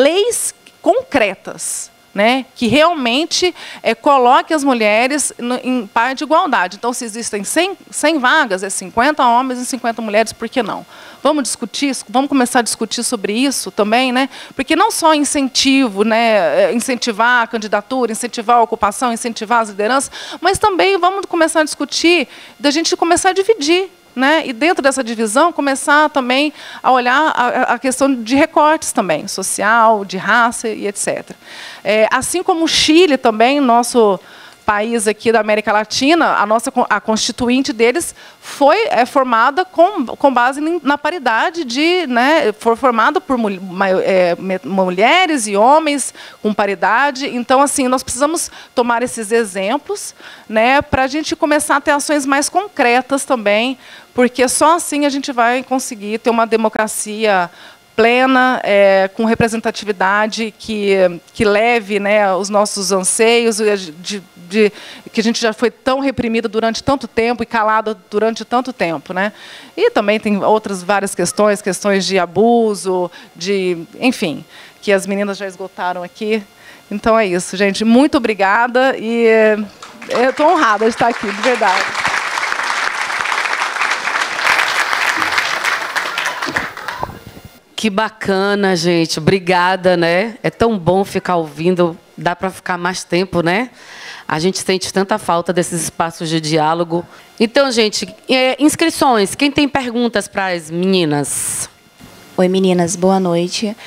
leis concretas, né, que realmente coloque as mulheres em par de igualdade. Então, se existem 100 vagas, é 50 homens e 50 mulheres, por que não? Vamos discutir, vamos começar a discutir sobre isso também, né? Porque não só incentivo, né, incentivar a candidatura, incentivar a ocupação, incentivar as lideranças, mas também vamos começar a discutir, da gente começar a dividir, né? E dentro dessa divisão começar também a olhar a questão de recortes também, social, de raça e etc. Assim como o Chile também, nosso país aqui da América Latina, a constituinte deles foi formada com base na paridade né, foi formada por mulheres e homens com paridade. Então, assim, nós precisamos tomar esses exemplos, né, para a gente começar a ter ações mais concretas também, porque só assim a gente vai conseguir ter uma democracia plena, com representatividade que leve, né, os nossos anseios, que a gente já foi tão reprimido durante tanto tempo e calado durante tanto tempo, né? E também tem outras várias questões de abuso, enfim, que as meninas já esgotaram aqui. Então é isso, gente. Muito obrigada e eu estou honrada de estar aqui, de verdade. Que bacana, gente. Obrigada, né? É tão bom ficar ouvindo, dá para ficar mais tempo, né? A gente sente tanta falta desses espaços de diálogo. Então, gente, inscrições. Quem tem perguntas para as meninas? Oi, meninas. Boa noite.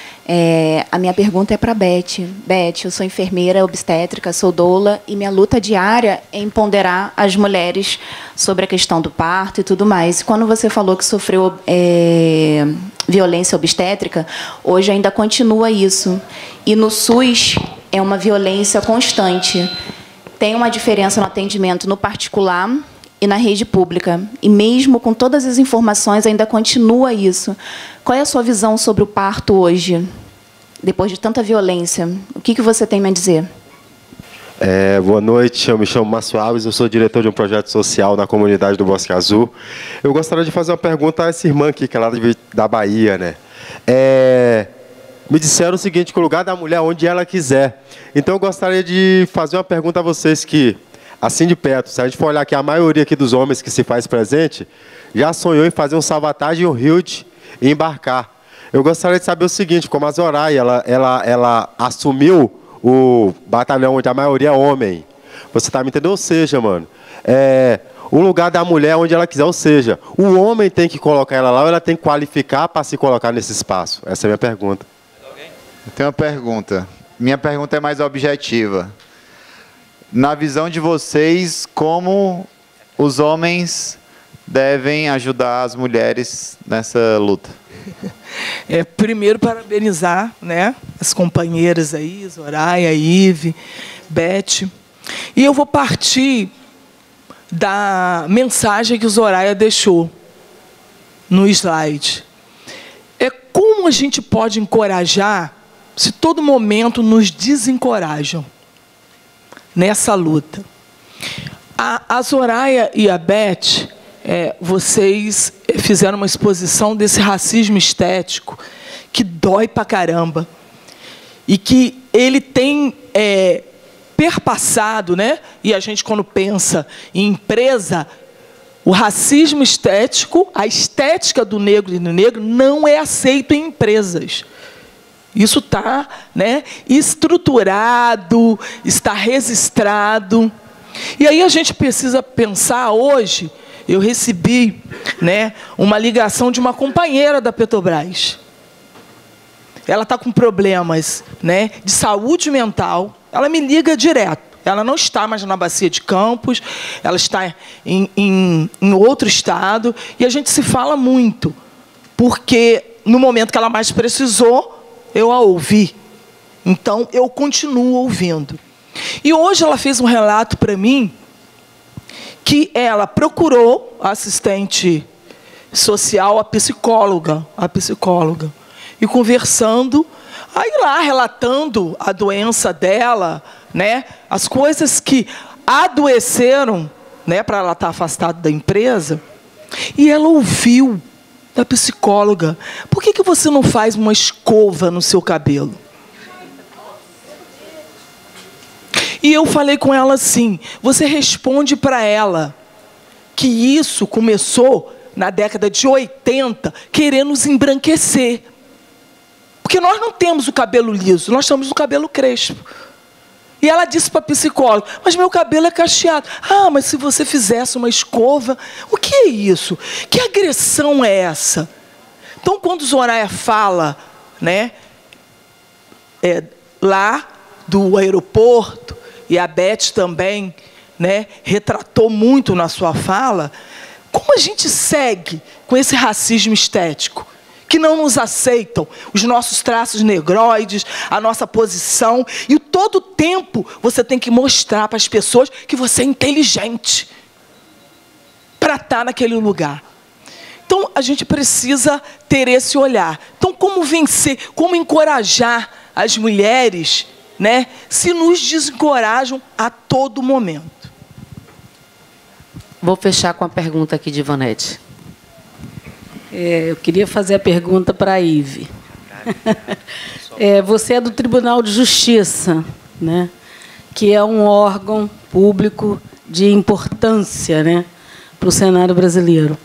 A minha pergunta é para a Beth. Beth, eu sou enfermeira obstétrica, sou doula, e minha luta diária é empoderar as mulheres sobre a questão do parto e tudo mais. Quando você falou que sofreu violência obstétrica, hoje ainda continua isso. E no SUS é uma violência constante. Tem uma diferença no atendimento no particular e na rede pública. E mesmo com todas as informações, ainda continua isso. Qual é a sua visão sobre o parto hoje, depois de tanta violência? O que você tem a dizer? Boa noite, eu me chamo Márcio Alves, eu sou diretor de um projeto social na comunidade do Bosque Azul. Eu gostaria de fazer uma pergunta a essa irmã aqui, que é lá da Bahia, né? Me disseram o seguinte, que o lugar da mulher é onde ela quiser. Então, eu gostaria de fazer uma pergunta a vocês que, assim de perto, se a gente for olhar que a maioria aqui dos homens que se faz presente já sonhou em fazer um salvatagem ou Hilde e embarcar. Eu gostaria de saber o seguinte, como a Zoraia, ela assumiu o batalhão onde a maioria é homem. Você está me entendendo? Ou seja, mano, o lugar da mulher onde ela quiser, ou seja, o homem tem que colocar ela lá ou ela tem que qualificar para se colocar nesse espaço? Essa é a minha pergunta. Eu tenho uma pergunta. Minha pergunta é mais objetiva. Na visão de vocês, como os homens devem ajudar as mulheres nessa luta? Primeiro, parabenizar, né, as companheiras aí, Zoraia, Ive, Beth. E eu vou partir da mensagem que Zoraia deixou no slide. Como a gente pode encorajar se todo momento nos desencorajam nessa luta? A Zoraia e a Beth, vocês fizeram uma exposição desse racismo estético que dói pra caramba e que ele tem perpassado, né? E a gente, quando pensa em empresa, o racismo estético, a estética do negro e do negro não é aceito em empresas. Isso está, né, estruturado, está registrado. E aí a gente precisa pensar hoje. Eu recebi, né, uma ligação de uma companheira da Petrobras. Ela está com problemas, né, de saúde mental. Ela me liga direto. Ela não está mais na Bacia de Campos, ela está em outro estado, e a gente se fala muito, porque no momento que ela mais precisou, eu a ouvi. Então, eu continuo ouvindo. E hoje ela fez um relato para mim que ela procurou a assistente social, a psicóloga, e conversando, aí lá relatando a doença dela, né, as coisas que adoeceram, né, para ela estar afastada da empresa, e ela ouviu da psicóloga: por que você não faz uma escova no seu cabelo? E eu falei com ela assim, você responde para ela que isso começou na década de 80, querendo nos embranquecer. Porque nós não temos o cabelo liso, nós temos o cabelo crespo. E ela disse para a psicóloga, mas meu cabelo é cacheado. Ah, mas se você fizesse uma escova, o que é isso? Que agressão é essa? Então, quando Zoraia fala, né, lá do aeroporto, e a Beth também, né, retratou muito na sua fala, como a gente segue com esse racismo estético? Que não nos aceitam os nossos traços negroides, a nossa posição. E todo o tempo você tem que mostrar para as pessoas que você é inteligente para estar naquele lugar. Então, a gente precisa ter esse olhar. Então, como vencer, como encorajar as mulheres, né, se nos desencorajam a todo momento? Vou fechar com a pergunta aqui de Ivonete. Eu queria fazer a pergunta para a Ive. Você é do Tribunal de Justiça, né, que é um órgão público de importância, né, para o cenário brasileiro.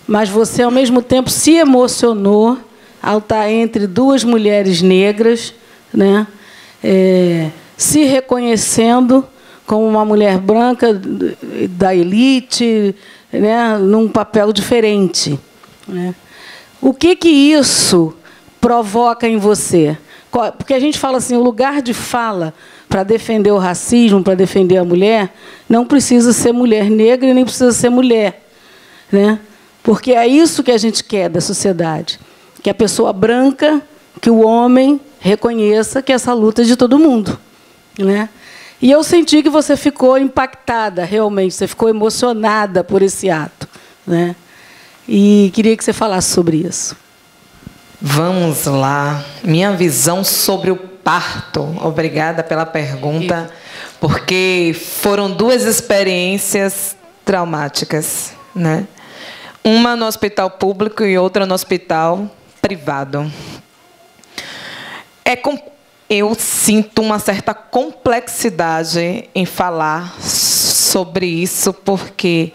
Mas você, ao mesmo tempo, se emocionou ao estar entre duas mulheres negras, né, se reconhecendo como uma mulher branca da elite, né, num papel diferente. Né? O que isso provoca em você? Porque a gente fala assim, o lugar de fala para defender o racismo, para defender a mulher, não precisa ser mulher negra e nem precisa ser mulher. Né? Porque é isso que a gente quer da sociedade. Que a pessoa branca, que o homem reconheça que essa luta é de todo mundo. Né? E eu senti que você ficou impactada, realmente, você ficou emocionada por esse ato. Né? E queria que você falasse sobre isso. Vamos lá. Minha visão sobre o parto. Obrigada pela pergunta, porque foram duas experiências traumáticas, né? Uma no hospital público e outra no hospital privado. Eu sinto uma certa complexidade em falar sobre isso, porque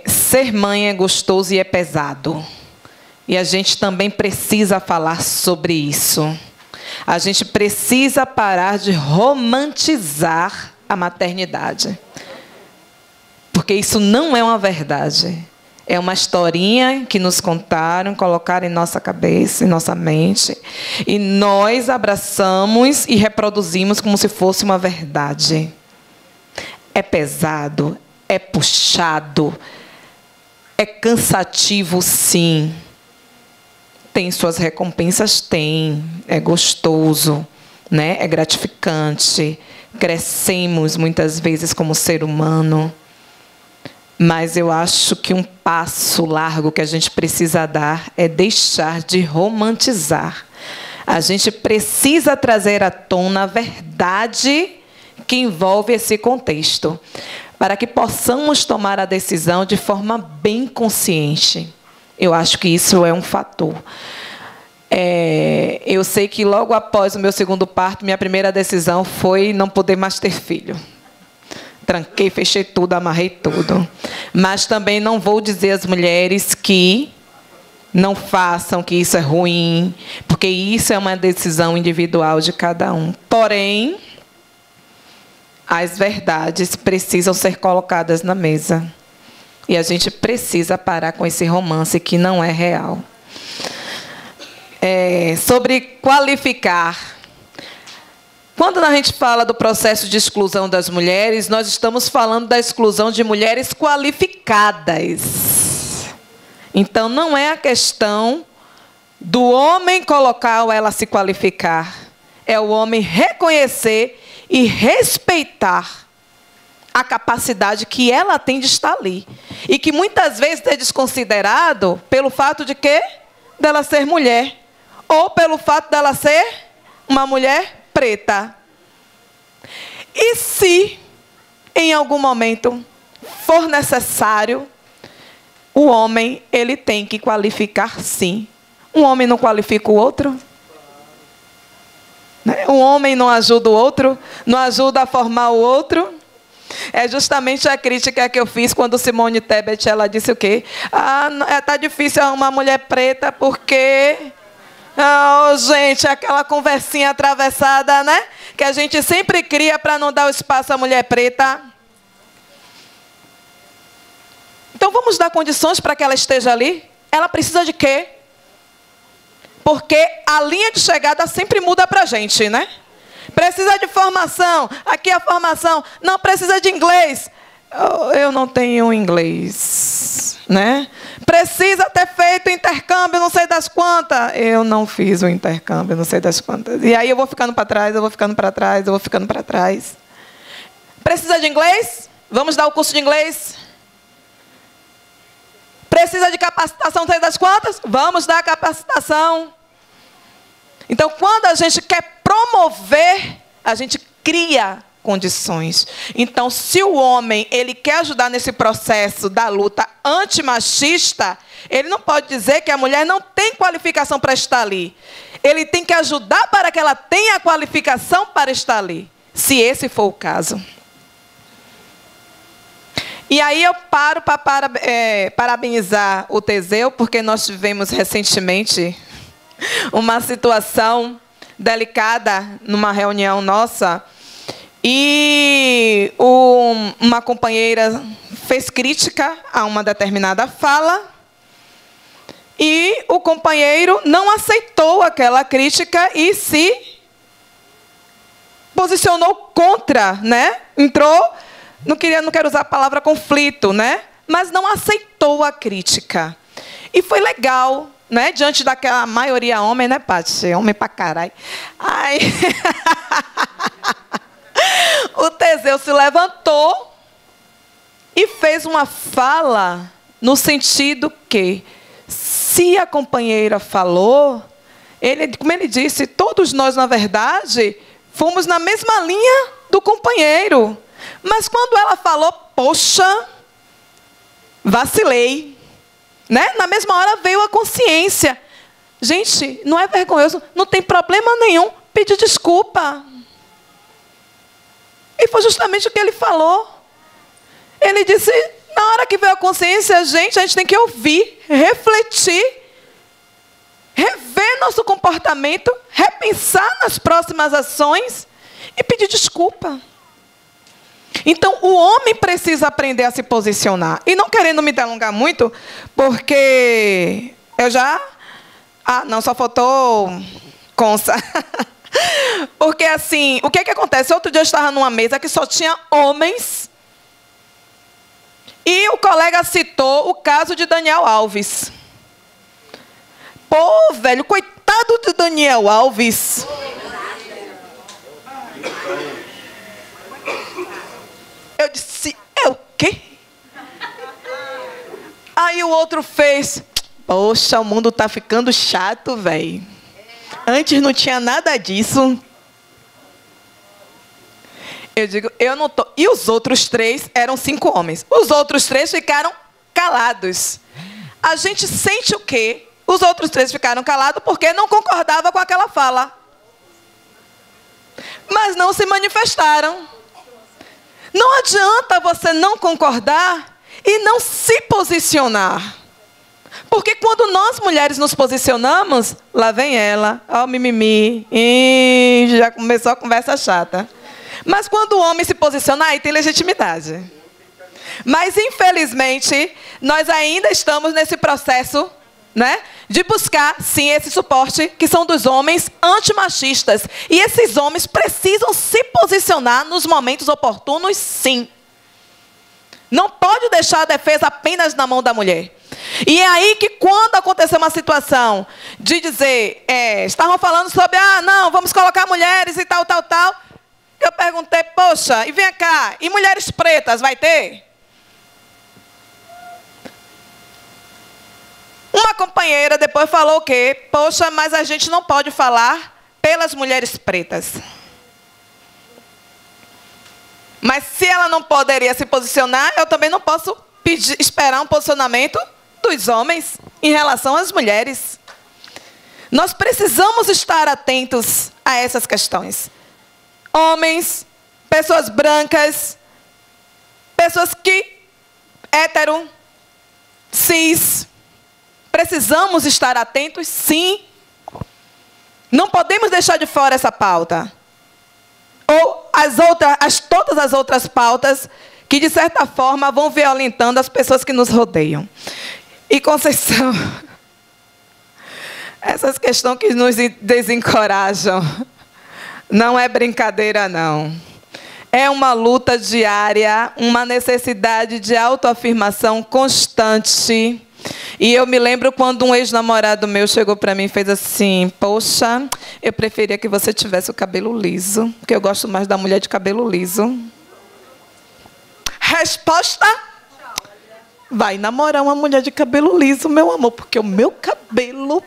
ser mãe é gostoso e é pesado. E a gente também precisa falar sobre isso. A gente precisa parar de romantizar a maternidade. Porque isso não é uma verdade. É uma historinha que nos contaram, colocaram em nossa cabeça, em nossa mente. E nós abraçamos e reproduzimos como se fosse uma verdade. É pesado, é puxado, é cansativo, sim. Tem suas recompensas? Tem. É gostoso, né? É gratificante. Crescemos muitas vezes como ser humano. Mas eu acho que um passo largo que a gente precisa dar é deixar de romantizar. A gente precisa trazer à tona a verdade que envolve esse contexto, para que possamos tomar a decisão de forma bem consciente. Eu acho que isso é um fator. Eu sei que logo após o meu segundo parto, minha primeira decisão foi não poder mais ter filho. Tranquei, fechei tudo, amarrei tudo. Mas também não vou dizer às mulheres que não façam, que isso é ruim, porque isso é uma decisão individual de cada um. Porém, as verdades precisam ser colocadas na mesa. E a gente precisa parar com esse romance que não é real. Sobre qualificar. Quando a gente fala do processo de exclusão das mulheres, nós estamos falando da exclusão de mulheres qualificadas. Então, não é a questão do homem colocar ou ela se qualificar. É o homem reconhecer e respeitar a capacidade que ela tem de estar ali. E que muitas vezes é desconsiderado pelo fato de quê? Dela ser mulher. Ou pelo fato dela ser uma mulher preta. E se, em algum momento, for necessário, o homem ele tem que qualificar, sim. Um homem não qualifica o outro? né? Um homem não ajuda o outro, não ajuda a formar o outro. É justamente a crítica que eu fiz quando Simone Tebet, ela disse o quê? Tá difícil arrumar mulher preta porque... gente, aquela conversinha atravessada, né? Que a gente sempre cria para não dar o espaço à mulher preta. Então vamos dar condições para que ela esteja ali? Ela precisa de quê? Porque a linha de chegada sempre muda para a gente, né? Precisa de formação. Aqui a formação. Não precisa de inglês. Eu não tenho inglês, né? Precisa ter feito intercâmbio, não sei das quantas. Eu não fiz o intercâmbio, não sei das quantas. E aí eu vou ficando para trás, eu vou ficando para trás, eu vou ficando para trás. Precisa de inglês? Vamos dar o curso de inglês. Precisa de capacitação, não sei das quantas? Vamos dar capacitação. Então, quando a gente quer promover, a gente cria condições. Então, se o homem ele quer ajudar nesse processo da luta antimachista, ele não pode dizer que a mulher não tem qualificação para estar ali. Ele tem que ajudar para que ela tenha a qualificação para estar ali, se esse for o caso. E aí eu paro para parabenizar o Teseu, porque nós tivemos recentemente uma situação delicada numa reunião nossa, e uma companheira fez crítica a uma determinada fala, e o companheiro não aceitou aquela crítica e se posicionou contra, né? Entrou, não quero usar a palavra conflito, né? Mas não aceitou a crítica. E foi legal, né? Diante daquela maioria homem, né, Paty? Homem pra caralho. Aí o Teseu se levantou e fez uma fala no sentido que, se a companheira falou, como ele disse, todos nós, na verdade, fomos na mesma linha do companheiro. Mas quando ela falou, poxa, vacilei, né? Na mesma hora veio a consciência. Gente, não é vergonhoso, não tem problema nenhum pedir desculpa. E foi justamente o que ele falou. Ele disse, na hora que veio a consciência, a gente tem que ouvir, refletir, rever nosso comportamento, repensar nas próximas ações e pedir desculpa. Então, o homem precisa aprender a se posicionar. E não querendo me delongar muito, porque eu já... não, só faltou Consa. Porque, assim, o que acontece? Outro dia eu estava numa mesa que só tinha homens. E o colega citou o caso de Daniel Alves. Pô, velho, coitado de Daniel Alves. Eu disse, é o quê? Aí o outro fez, poxa, o mundo tá ficando chato, velho. Antes não tinha nada disso. Eu digo, eu não tô... E os outros 3 eram 5 homens. Os outros 3 ficaram calados. A gente sente o quê? Os outros 3 ficaram calados porque não concordavam com aquela fala. Mas não se manifestaram. Não adianta você não concordar e não se posicionar. Porque quando nós mulheres nos posicionamos, lá vem ela, ó o mimimi, já começou a conversa chata. Mas quando o homem se posiciona, aí tem legitimidade. Mas, infelizmente, nós ainda estamos nesse processo, né, de buscar, sim, esse suporte, que são dos homens antimachistas. E esses homens precisam se posicionar nos momentos oportunos, sim. Não pode deixar a defesa apenas na mão da mulher. E é aí que, quando aconteceu uma situação de dizer, estavam falando sobre, não, vamos colocar mulheres e tal, eu perguntei, poxa, e vem cá, e mulheres pretas, vai ter? Uma companheira depois falou o quê? Poxa, mas a gente não pode falar pelas mulheres pretas. Mas se ela não poderia se posicionar, eu também não posso esperar um posicionamento dos homens em relação às mulheres. Nós precisamos estar atentos a essas questões. Homens, pessoas brancas, pessoas hétero, cis, precisamos estar atentos, sim. Não podemos deixar de fora essa pauta. Ou todas as outras pautas que, de certa forma, vão violentando as pessoas que nos rodeiam. E, Conceição, essas questões que nos desencorajam, não é brincadeira, não. É uma luta diária, uma necessidade de autoafirmação constante. E eu me lembro quando um ex-namorado meu chegou para mim e fez assim: poxa, eu preferia que você tivesse o cabelo liso, porque eu gosto mais da mulher de cabelo liso. Resposta: vai namorar uma mulher de cabelo liso, meu amor, porque o meu cabelo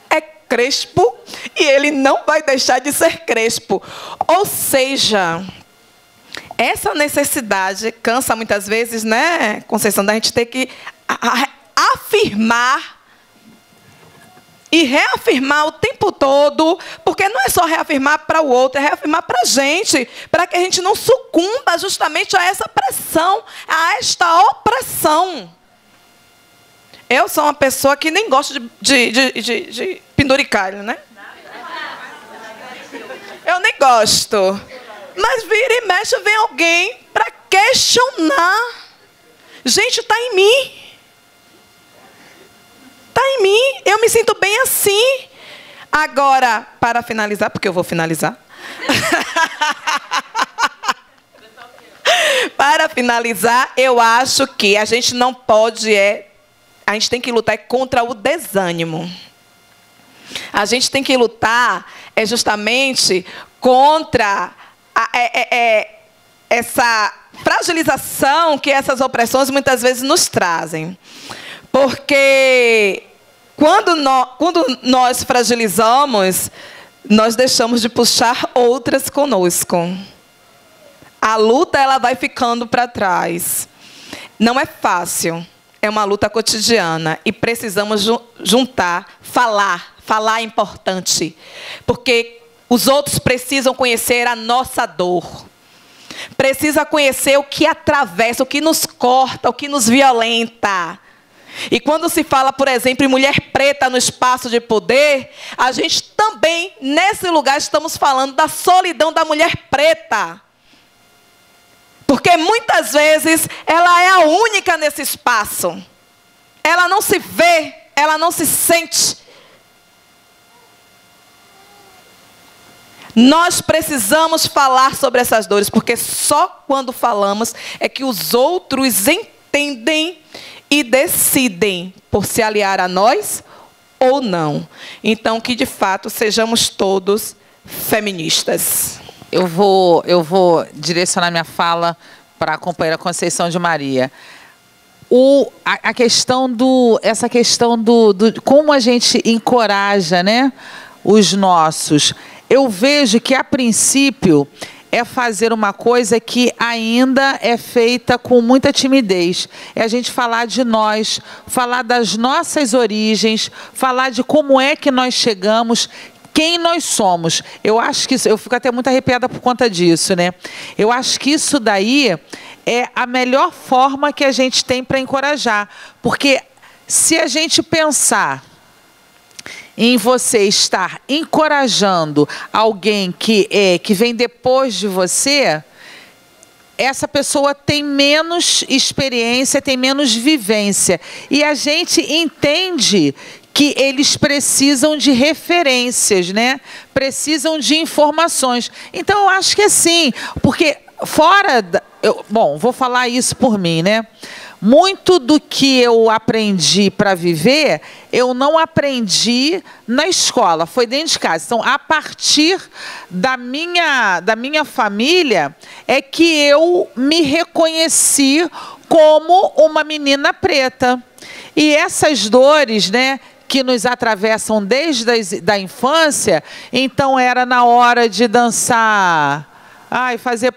é crespo e ele não vai deixar de ser crespo. Ou seja, essa necessidade cansa muitas vezes, né, Conceição, da gente ter que afirmar e reafirmar o tempo todo, porque não é só reafirmar para o outro, é reafirmar para a gente, para que a gente não sucumba justamente a essa pressão, a esta opressão. Eu sou uma pessoa que nem gosto de penduricalho, né? Eu nem gosto. Mas vira e mexe, vem alguém para questionar. Gente, está em mim. Está em mim. Eu me sinto bem assim. Agora, para finalizar, porque eu vou finalizar. Para finalizar, eu acho que a gente não pode a gente tem que lutar contra o desânimo. A gente tem que lutar justamente contra essa fragilização que essas opressões muitas vezes nos trazem. Porque quando nós fragilizamos, nós deixamos de puxar outras conosco. A luta, ela vai ficando para trás. Não é fácil. É uma luta cotidiana e precisamos juntar, falar. Falar é importante, porque os outros precisam conhecer a nossa dor. Precisa conhecer o que atravessa, o que nos corta, o que nos violenta. E quando se fala, por exemplo, em mulher preta no espaço de poder, a gente também, nesse lugar, estamos falando da solidão da mulher preta. Porque muitas vezes ela é a única nesse espaço. Ela não se vê, ela não se sente. Nós precisamos falar sobre essas dores, porque só quando falamos é que os outros entendem e decidem por se aliar a nós ou não. Então, que de fato sejamos todos feministas. Eu vou direcionar minha fala para a companheira Conceição de Maria. Essa questão do como a gente encoraja, né, os nossos. Eu vejo que, a princípio, é fazer uma coisa que ainda é feita com muita timidez. É a gente falar de nós, falar das nossas origens, falar de como é que nós chegamos, quem nós somos. Eu acho que eu fico até muito arrepiada por conta disso, né? Eu acho que isso daí é a melhor forma que a gente tem para encorajar. Porque se a gente pensar em você estar encorajando alguém que vem depois de você, essa pessoa tem menos experiência, tem menos vivência. E a gente entende que eles precisam de referências, né? Precisam de informações. Então, eu acho que é assim, porque bom, vou falar isso por mim, né? Muito do que eu aprendi para viver, eu não aprendi na escola, foi dentro de casa. Então, a partir da minha família, é que eu me reconheci como uma menina preta. E essas dores, né, que nos atravessam desde a infância, então era na hora de dançar, fazer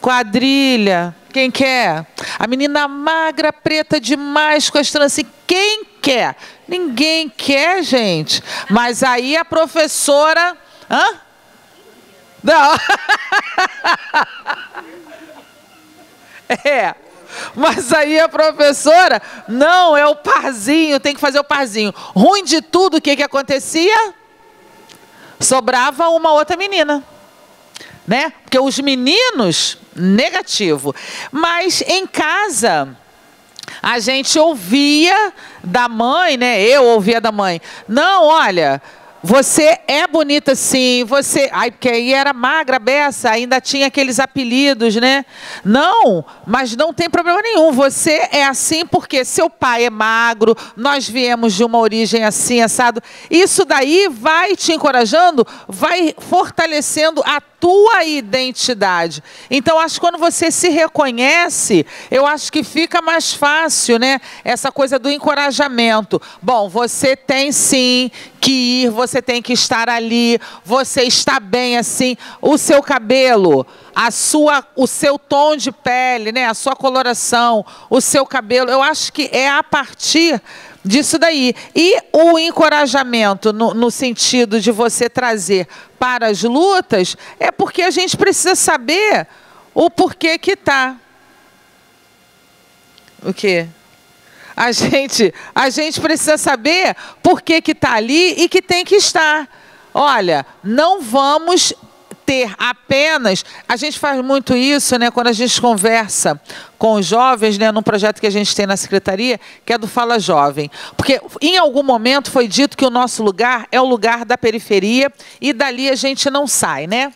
quadrilha. Quem quer? A menina magra, preta demais, com as tranças. Quem quer? Ninguém quer, gente. Mas aí a professora... Hã? Não. É. Mas aí a professora, não, é o parzinho, tem que fazer o parzinho. Ruim de tudo, o que que acontecia? Sobrava uma outra menina, né? Porque os meninos, negativo. Mas em casa, a gente ouvia da mãe, né? Eu ouvia da mãe. Não, olha... Você é bonita sim, você... Ai, porque aí era magra, beça, ainda tinha aqueles apelidos, né? Não, mas não tem problema nenhum. Você é assim porque seu pai é magro, nós viemos de uma origem assim, assado. Isso daí vai te encorajando, vai fortalecendo a tua identidade. Então, acho que quando você se reconhece, eu acho que fica mais fácil, né? Essa coisa do encorajamento. Bom, você tem sim que ir, você tem que estar ali, você está bem assim, o seu cabelo, o seu tom de pele, né? A sua coloração, o seu cabelo, eu acho que é a partir disso daí. E o encorajamento, no sentido de você trazer para as lutas, é porque a gente precisa saber o porquê que está. O quê? A gente precisa saber por que está ali e que tem que estar. Olha, não vamos ter apenas... A gente faz muito isso, né, quando a gente conversa com os jovens, né, num projeto que a gente tem na secretaria, que é do Fala Jovem. Porque em algum momento foi dito que o nosso lugar é o lugar da periferia e dali a gente não sai, né?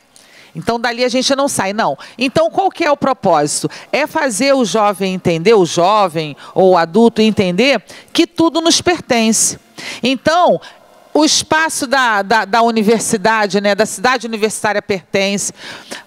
Então, dali a gente não sai, não. Então, qual que é o propósito? É fazer o jovem entender, o jovem ou o adulto entender que tudo nos pertence. Então, o espaço da universidade, né, da cidade universitária pertence.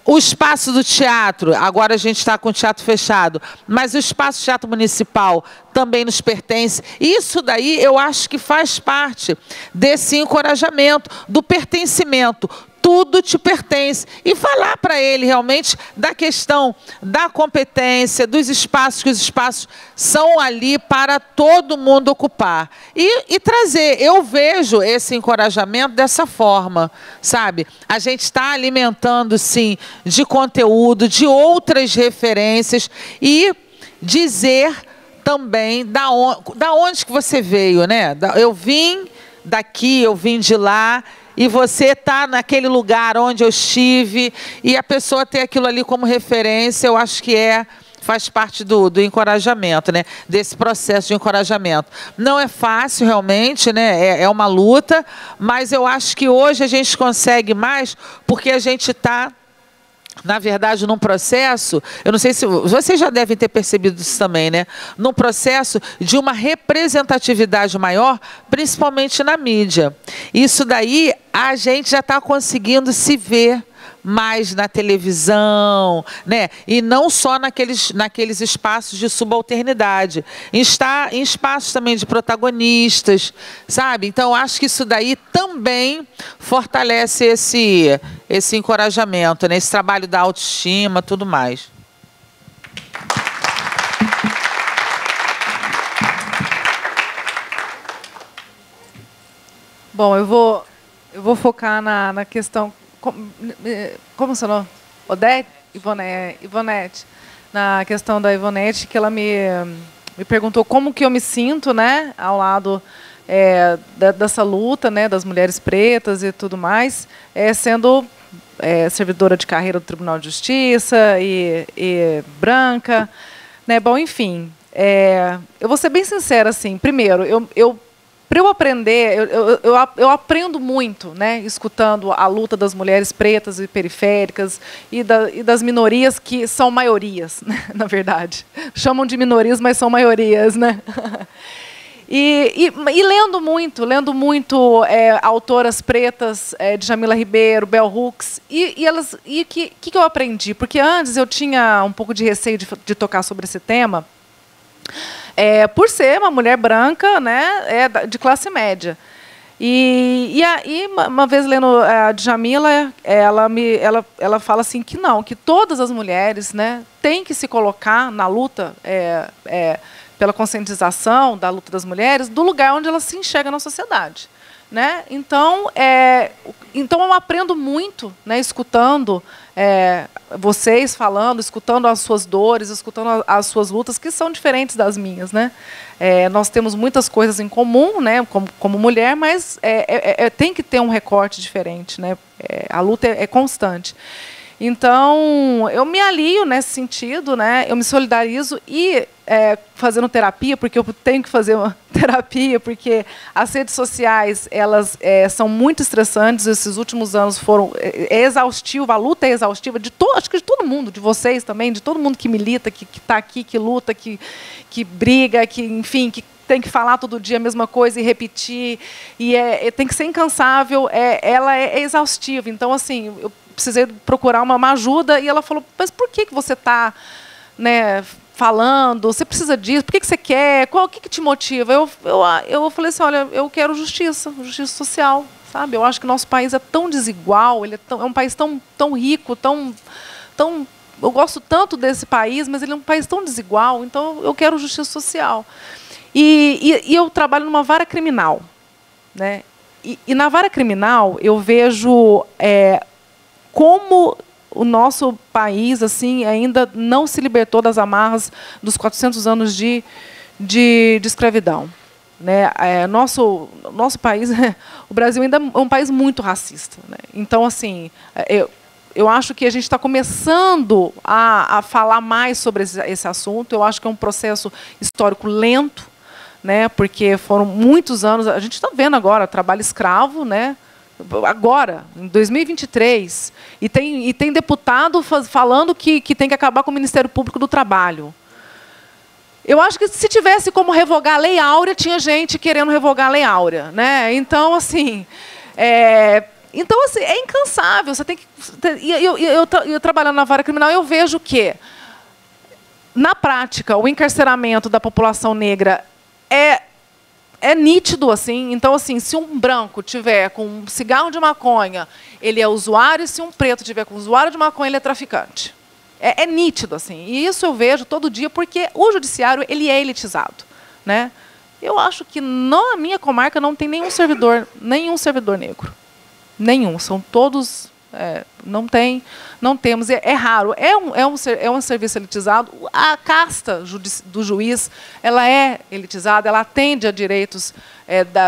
O espaço do teatro, agora a gente está com o teatro fechado, mas o espaço do teatro municipal também nos pertence. Isso daí eu acho que faz parte desse encorajamento, do pertencimento. Tudo te pertence. E falar para ele realmente da questão da competência, dos espaços, que os espaços são ali para todo mundo ocupar. E trazer, eu vejo esse encorajamento dessa forma, sabe? A gente está alimentando, sim, de conteúdo, de outras referências e dizer também da onde que você veio, né? Eu vim daqui, eu vim de lá, e você está naquele lugar onde eu estive, e a pessoa ter aquilo ali como referência, eu acho que faz parte do encorajamento, né? Desse processo de encorajamento. Não é fácil, realmente, né? É uma luta, mas eu acho que hoje a gente consegue mais, porque a gente está, na verdade, num processo, eu não sei se vocês já devem ter percebido isso também, né? Num processo de uma representatividade maior, principalmente na mídia. Isso daí a gente já está conseguindo se ver mais na televisão, né? E não só naqueles espaços de subalternidade. Está em espaços também de protagonistas, sabe? Então, acho que isso daí também fortalece esse encorajamento, né? Esse trabalho da autoestima, tudo mais. Bom, eu vou focar na questão... Como seu nome? Ivonete. Na questão da Ivonete, que ela me perguntou como que eu me sinto, né, ao lado dessa luta, né, das mulheres pretas e tudo mais, sendo servidora de carreira do Tribunal de Justiça e branca, né? Bom, enfim, eu vou ser bem sincera, assim. Primeiro, para eu aprender, eu aprendo muito, né, escutando a luta das mulheres pretas e periféricas e das minorias que são maiorias, né, na verdade. Chamam de minorias, mas são maiorias, né? E lendo muito autoras pretas, Djamila Ribeiro, Bell Hooks, e que eu aprendi? Porque antes eu tinha um pouco de receio de tocar sobre esse tema, por ser uma mulher branca, né, de classe média. E aí, uma vez lendo a Djamila, ela fala assim que não, que todas as mulheres, né, têm que se colocar na luta pela conscientização da luta das mulheres do lugar onde elas se enxergam na sociedade, né? Então eu aprendo muito, né, escutando vocês falando, escutando as suas dores, escutando as suas lutas, que são diferentes das minhas, né? Nós temos muitas coisas em comum, né, como mulher, mas tem que ter um recorte diferente, né? A luta é constante. Então, eu me alio nesse sentido, né? Eu me solidarizo e fazendo terapia, porque eu tenho que fazer uma terapia, porque as redes sociais elas são muito estressantes. Esses últimos anos foram exaustivos, a luta é exaustiva acho que de todo mundo, de vocês também, de todo mundo que milita, que está aqui, que luta, que briga, que enfim, que tem que falar todo dia a mesma coisa e repetir, e tem que ser incansável. Ela é exaustiva. Então, assim, eu precisei procurar uma ajuda, e ela falou: mas por que você está, né, falando? Você precisa disso? Por que você quer? O que te motiva? Eu falei assim: olha, eu quero justiça social, sabe? Eu acho que nosso país é tão desigual, é um país tão rico, eu gosto tanto desse país, mas ele é um país tão desigual, então eu quero justiça social. E eu trabalho numa vara criminal, né? E na vara criminal eu vejo como o nosso país assim ainda não se libertou das amarras dos 400 anos de escravidão, né? Nosso país, o Brasil ainda é um país muito racista, né? Então, assim, eu acho que a gente está começando a falar mais sobre esse assunto. Eu acho que é um processo histórico lento, né? Porque foram muitos anos. A gente está vendo agora trabalho escravo, né? Agora, em 2023, e tem deputado falando que tem que acabar com o Ministério Público do Trabalho. Eu acho que se tivesse como revogar a Lei Áurea, tinha gente querendo revogar a Lei Áurea, né? Então, assim, é incansável. Você tem que. Eu trabalhando na vara criminal, eu vejo que, na prática, o encarceramento da população negra é nítido, assim. Então, assim, se um branco tiver com um cigarro de maconha, ele é usuário, e se um preto tiver com usuário de maconha, ele é traficante. É nítido, assim. E isso eu vejo todo dia, porque o judiciário ele é elitizado, né? Eu acho que na minha comarca não tem nenhum servidor negro. Nenhum. São todos... não temos. É raro. É um serviço elitizado. A casta do juiz ela é elitizada, ela atende a direitos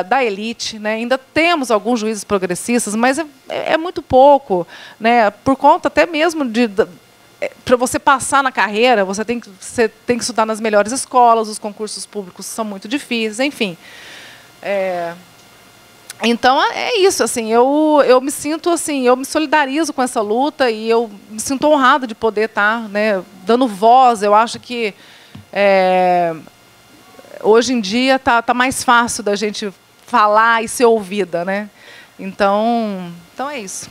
da elite, né? Ainda temos alguns juízes progressistas, mas é muito pouco, né? Por conta até mesmo para você passar na carreira, você tem que estudar nas melhores escolas, os concursos públicos são muito difíceis, enfim. Então é isso, assim, eu me sinto assim, eu me solidarizo com essa luta e eu me sinto honrada de poder estar, né, dando voz. Eu acho que hoje em dia tá mais fácil da gente falar e ser ouvida, né? Então é isso.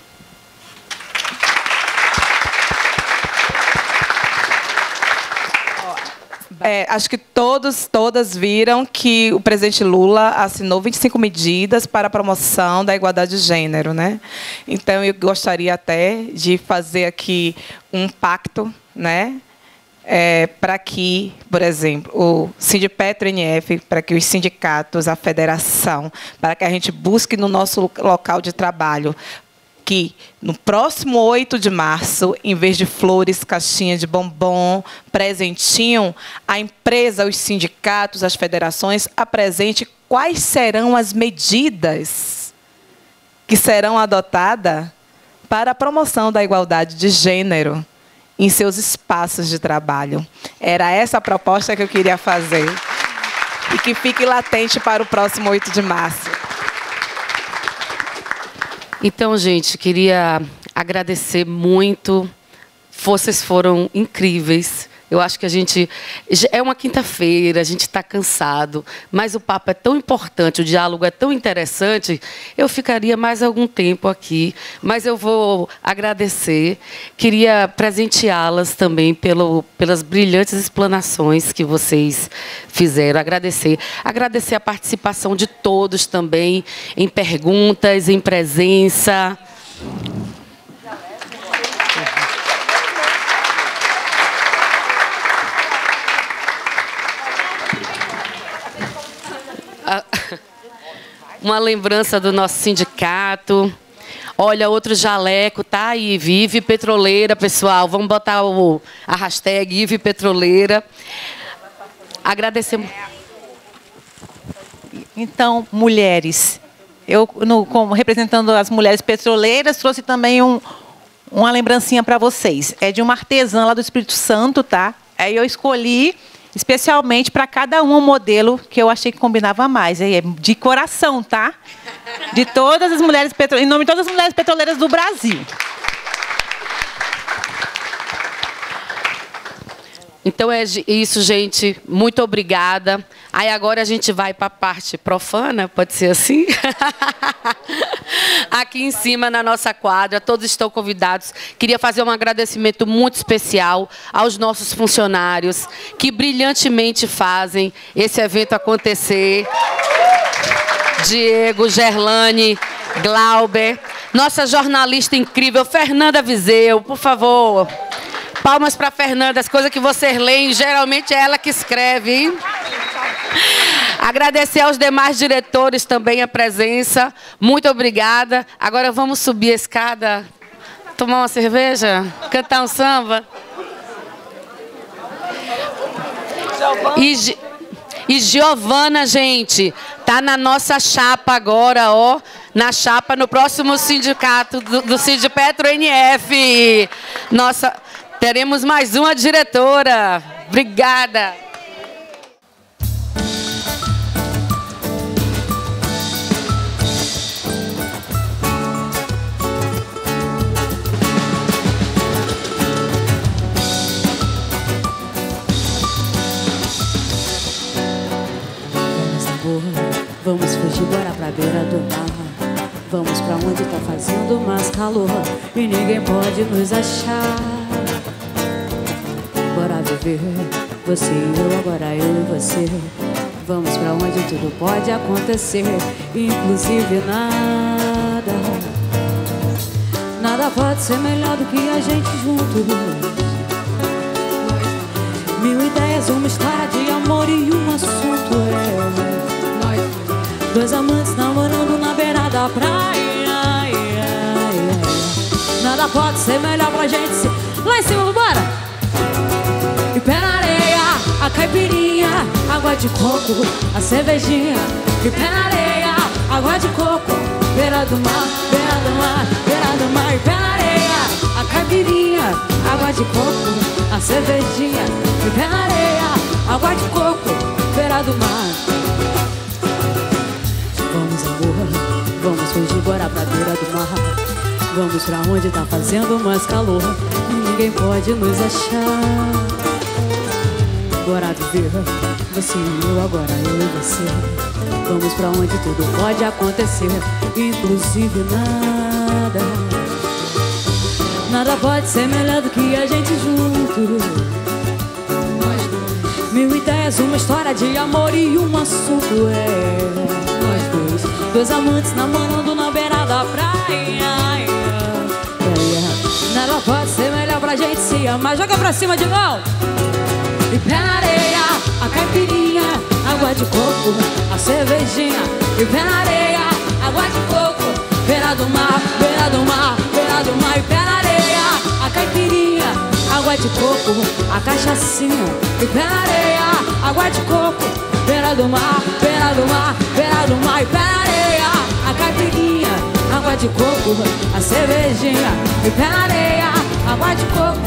Acho que todas viram que o presidente Lula assinou 25 medidas para a promoção da igualdade de gênero, né? Então, eu gostaria até de fazer aqui um pacto, né? Para que, por exemplo, o Sindipetro-NF, para que os sindicatos, a federação, para que a gente busque no nosso local de trabalho que no próximo 8 de março, em vez de flores, caixinha de bombom, presentinho, a empresa, os sindicatos, as federações apresente quais serão as medidas que serão adotadas para a promoção da igualdade de gênero em seus espaços de trabalho. Era essa a proposta que eu queria fazer e que fique latente para o próximo 8 de março. Então, gente, queria agradecer muito. Vocês foram incríveis. Eu acho que a gente... É uma quinta-feira, a gente está cansado, mas o papo é tão importante, o diálogo é tão interessante, eu ficaria mais algum tempo aqui, mas eu vou agradecer. Queria presenteá-las também pelas brilhantes explanações que vocês fizeram. Agradecer a participação de todos também, em perguntas, em presença. Uma lembrança do nosso sindicato. Olha, outro jaleco, tá aí, Vive Petroleira, pessoal. Vamos botar a hashtag Vive Petroleira. Agradecemos. Então, mulheres, eu, como representando as mulheres petroleiras, trouxe também uma lembrancinha para vocês. É de uma artesã lá do Espírito Santo, tá? Aí eu escolhi especialmente para cada um modelo que eu achei que combinava mais. Aí é de coração, tá? De todas as mulheres petroleiras, em nome de todas as mulheres petroleiras do Brasil. Então é isso, gente. Muito obrigada. Aí agora a gente vai para a parte profana, pode ser assim? Aqui em cima, na nossa quadra, todos estão convidados. Queria fazer um agradecimento muito especial aos nossos funcionários, que brilhantemente fazem esse evento acontecer. Diego, Gerlane, Glauber, nossa jornalista incrível, Fernanda Viseu, por favor. Palmas para a Fernanda, as coisas que vocês leem, geralmente é ela que escreve, hein? Agradecer aos demais diretores também a presença. Muito obrigada. Agora vamos subir a escada, tomar uma cerveja, cantar um samba. E Giovana, gente, tá na nossa chapa agora, ó. Na chapa, no próximo sindicato do Sindipetro NF. Nossa... Teremos mais uma diretora. Obrigada. Vamos, amor, vamos fugir, bora pra beira do mar. Vamos pra onde tá fazendo mais calor e ninguém pode nos achar. Bora viver, você e eu, agora eu e você. Vamos pra onde tudo pode acontecer, inclusive nada. Nada pode ser melhor do que a gente juntos. Mil ideias, uma história de amor e um assunto é dois amantes namorando na beira da praia. Nada pode ser melhor pra gente se... Lá em cima, vambora! E pé na areia, a caipirinha, água de coco, a cervejinha. E pé na areia, água de coco, beira do mar, beira do mar, beira do mar. E pé na areia, a caipirinha, água de coco, a cervejinha. E pé na areia, água de coco, beira do mar. Vamos, amor, vamos fugir, bora pra beira do mar. Vamos pra onde tá fazendo mais calor e ninguém pode nos achar. Bora viver, você e eu, agora eu e você. Vamos pra onde tudo pode acontecer, inclusive nada. Nada pode ser melhor do que a gente juntos. Mil ideias, uma história de amor e um assunto é nós dois amantes namorando na beira da praia. Nada pode ser melhor pra gente se amar. Joga pra cima de novo. E pé na areia, a caipirinha, água de coco, a cervejinha. E pé na areia, água de coco, beira do mar, beira do mar, beira do mar. E pé na areia, a caipirinha, água de coco, a cachaçinha. E pé na areia, água de coco, beira do mar, beira do mar, beira do mar. E pé na areia, a caipirinha, água de coco, a cervejinha. E pé na areia, água de coco,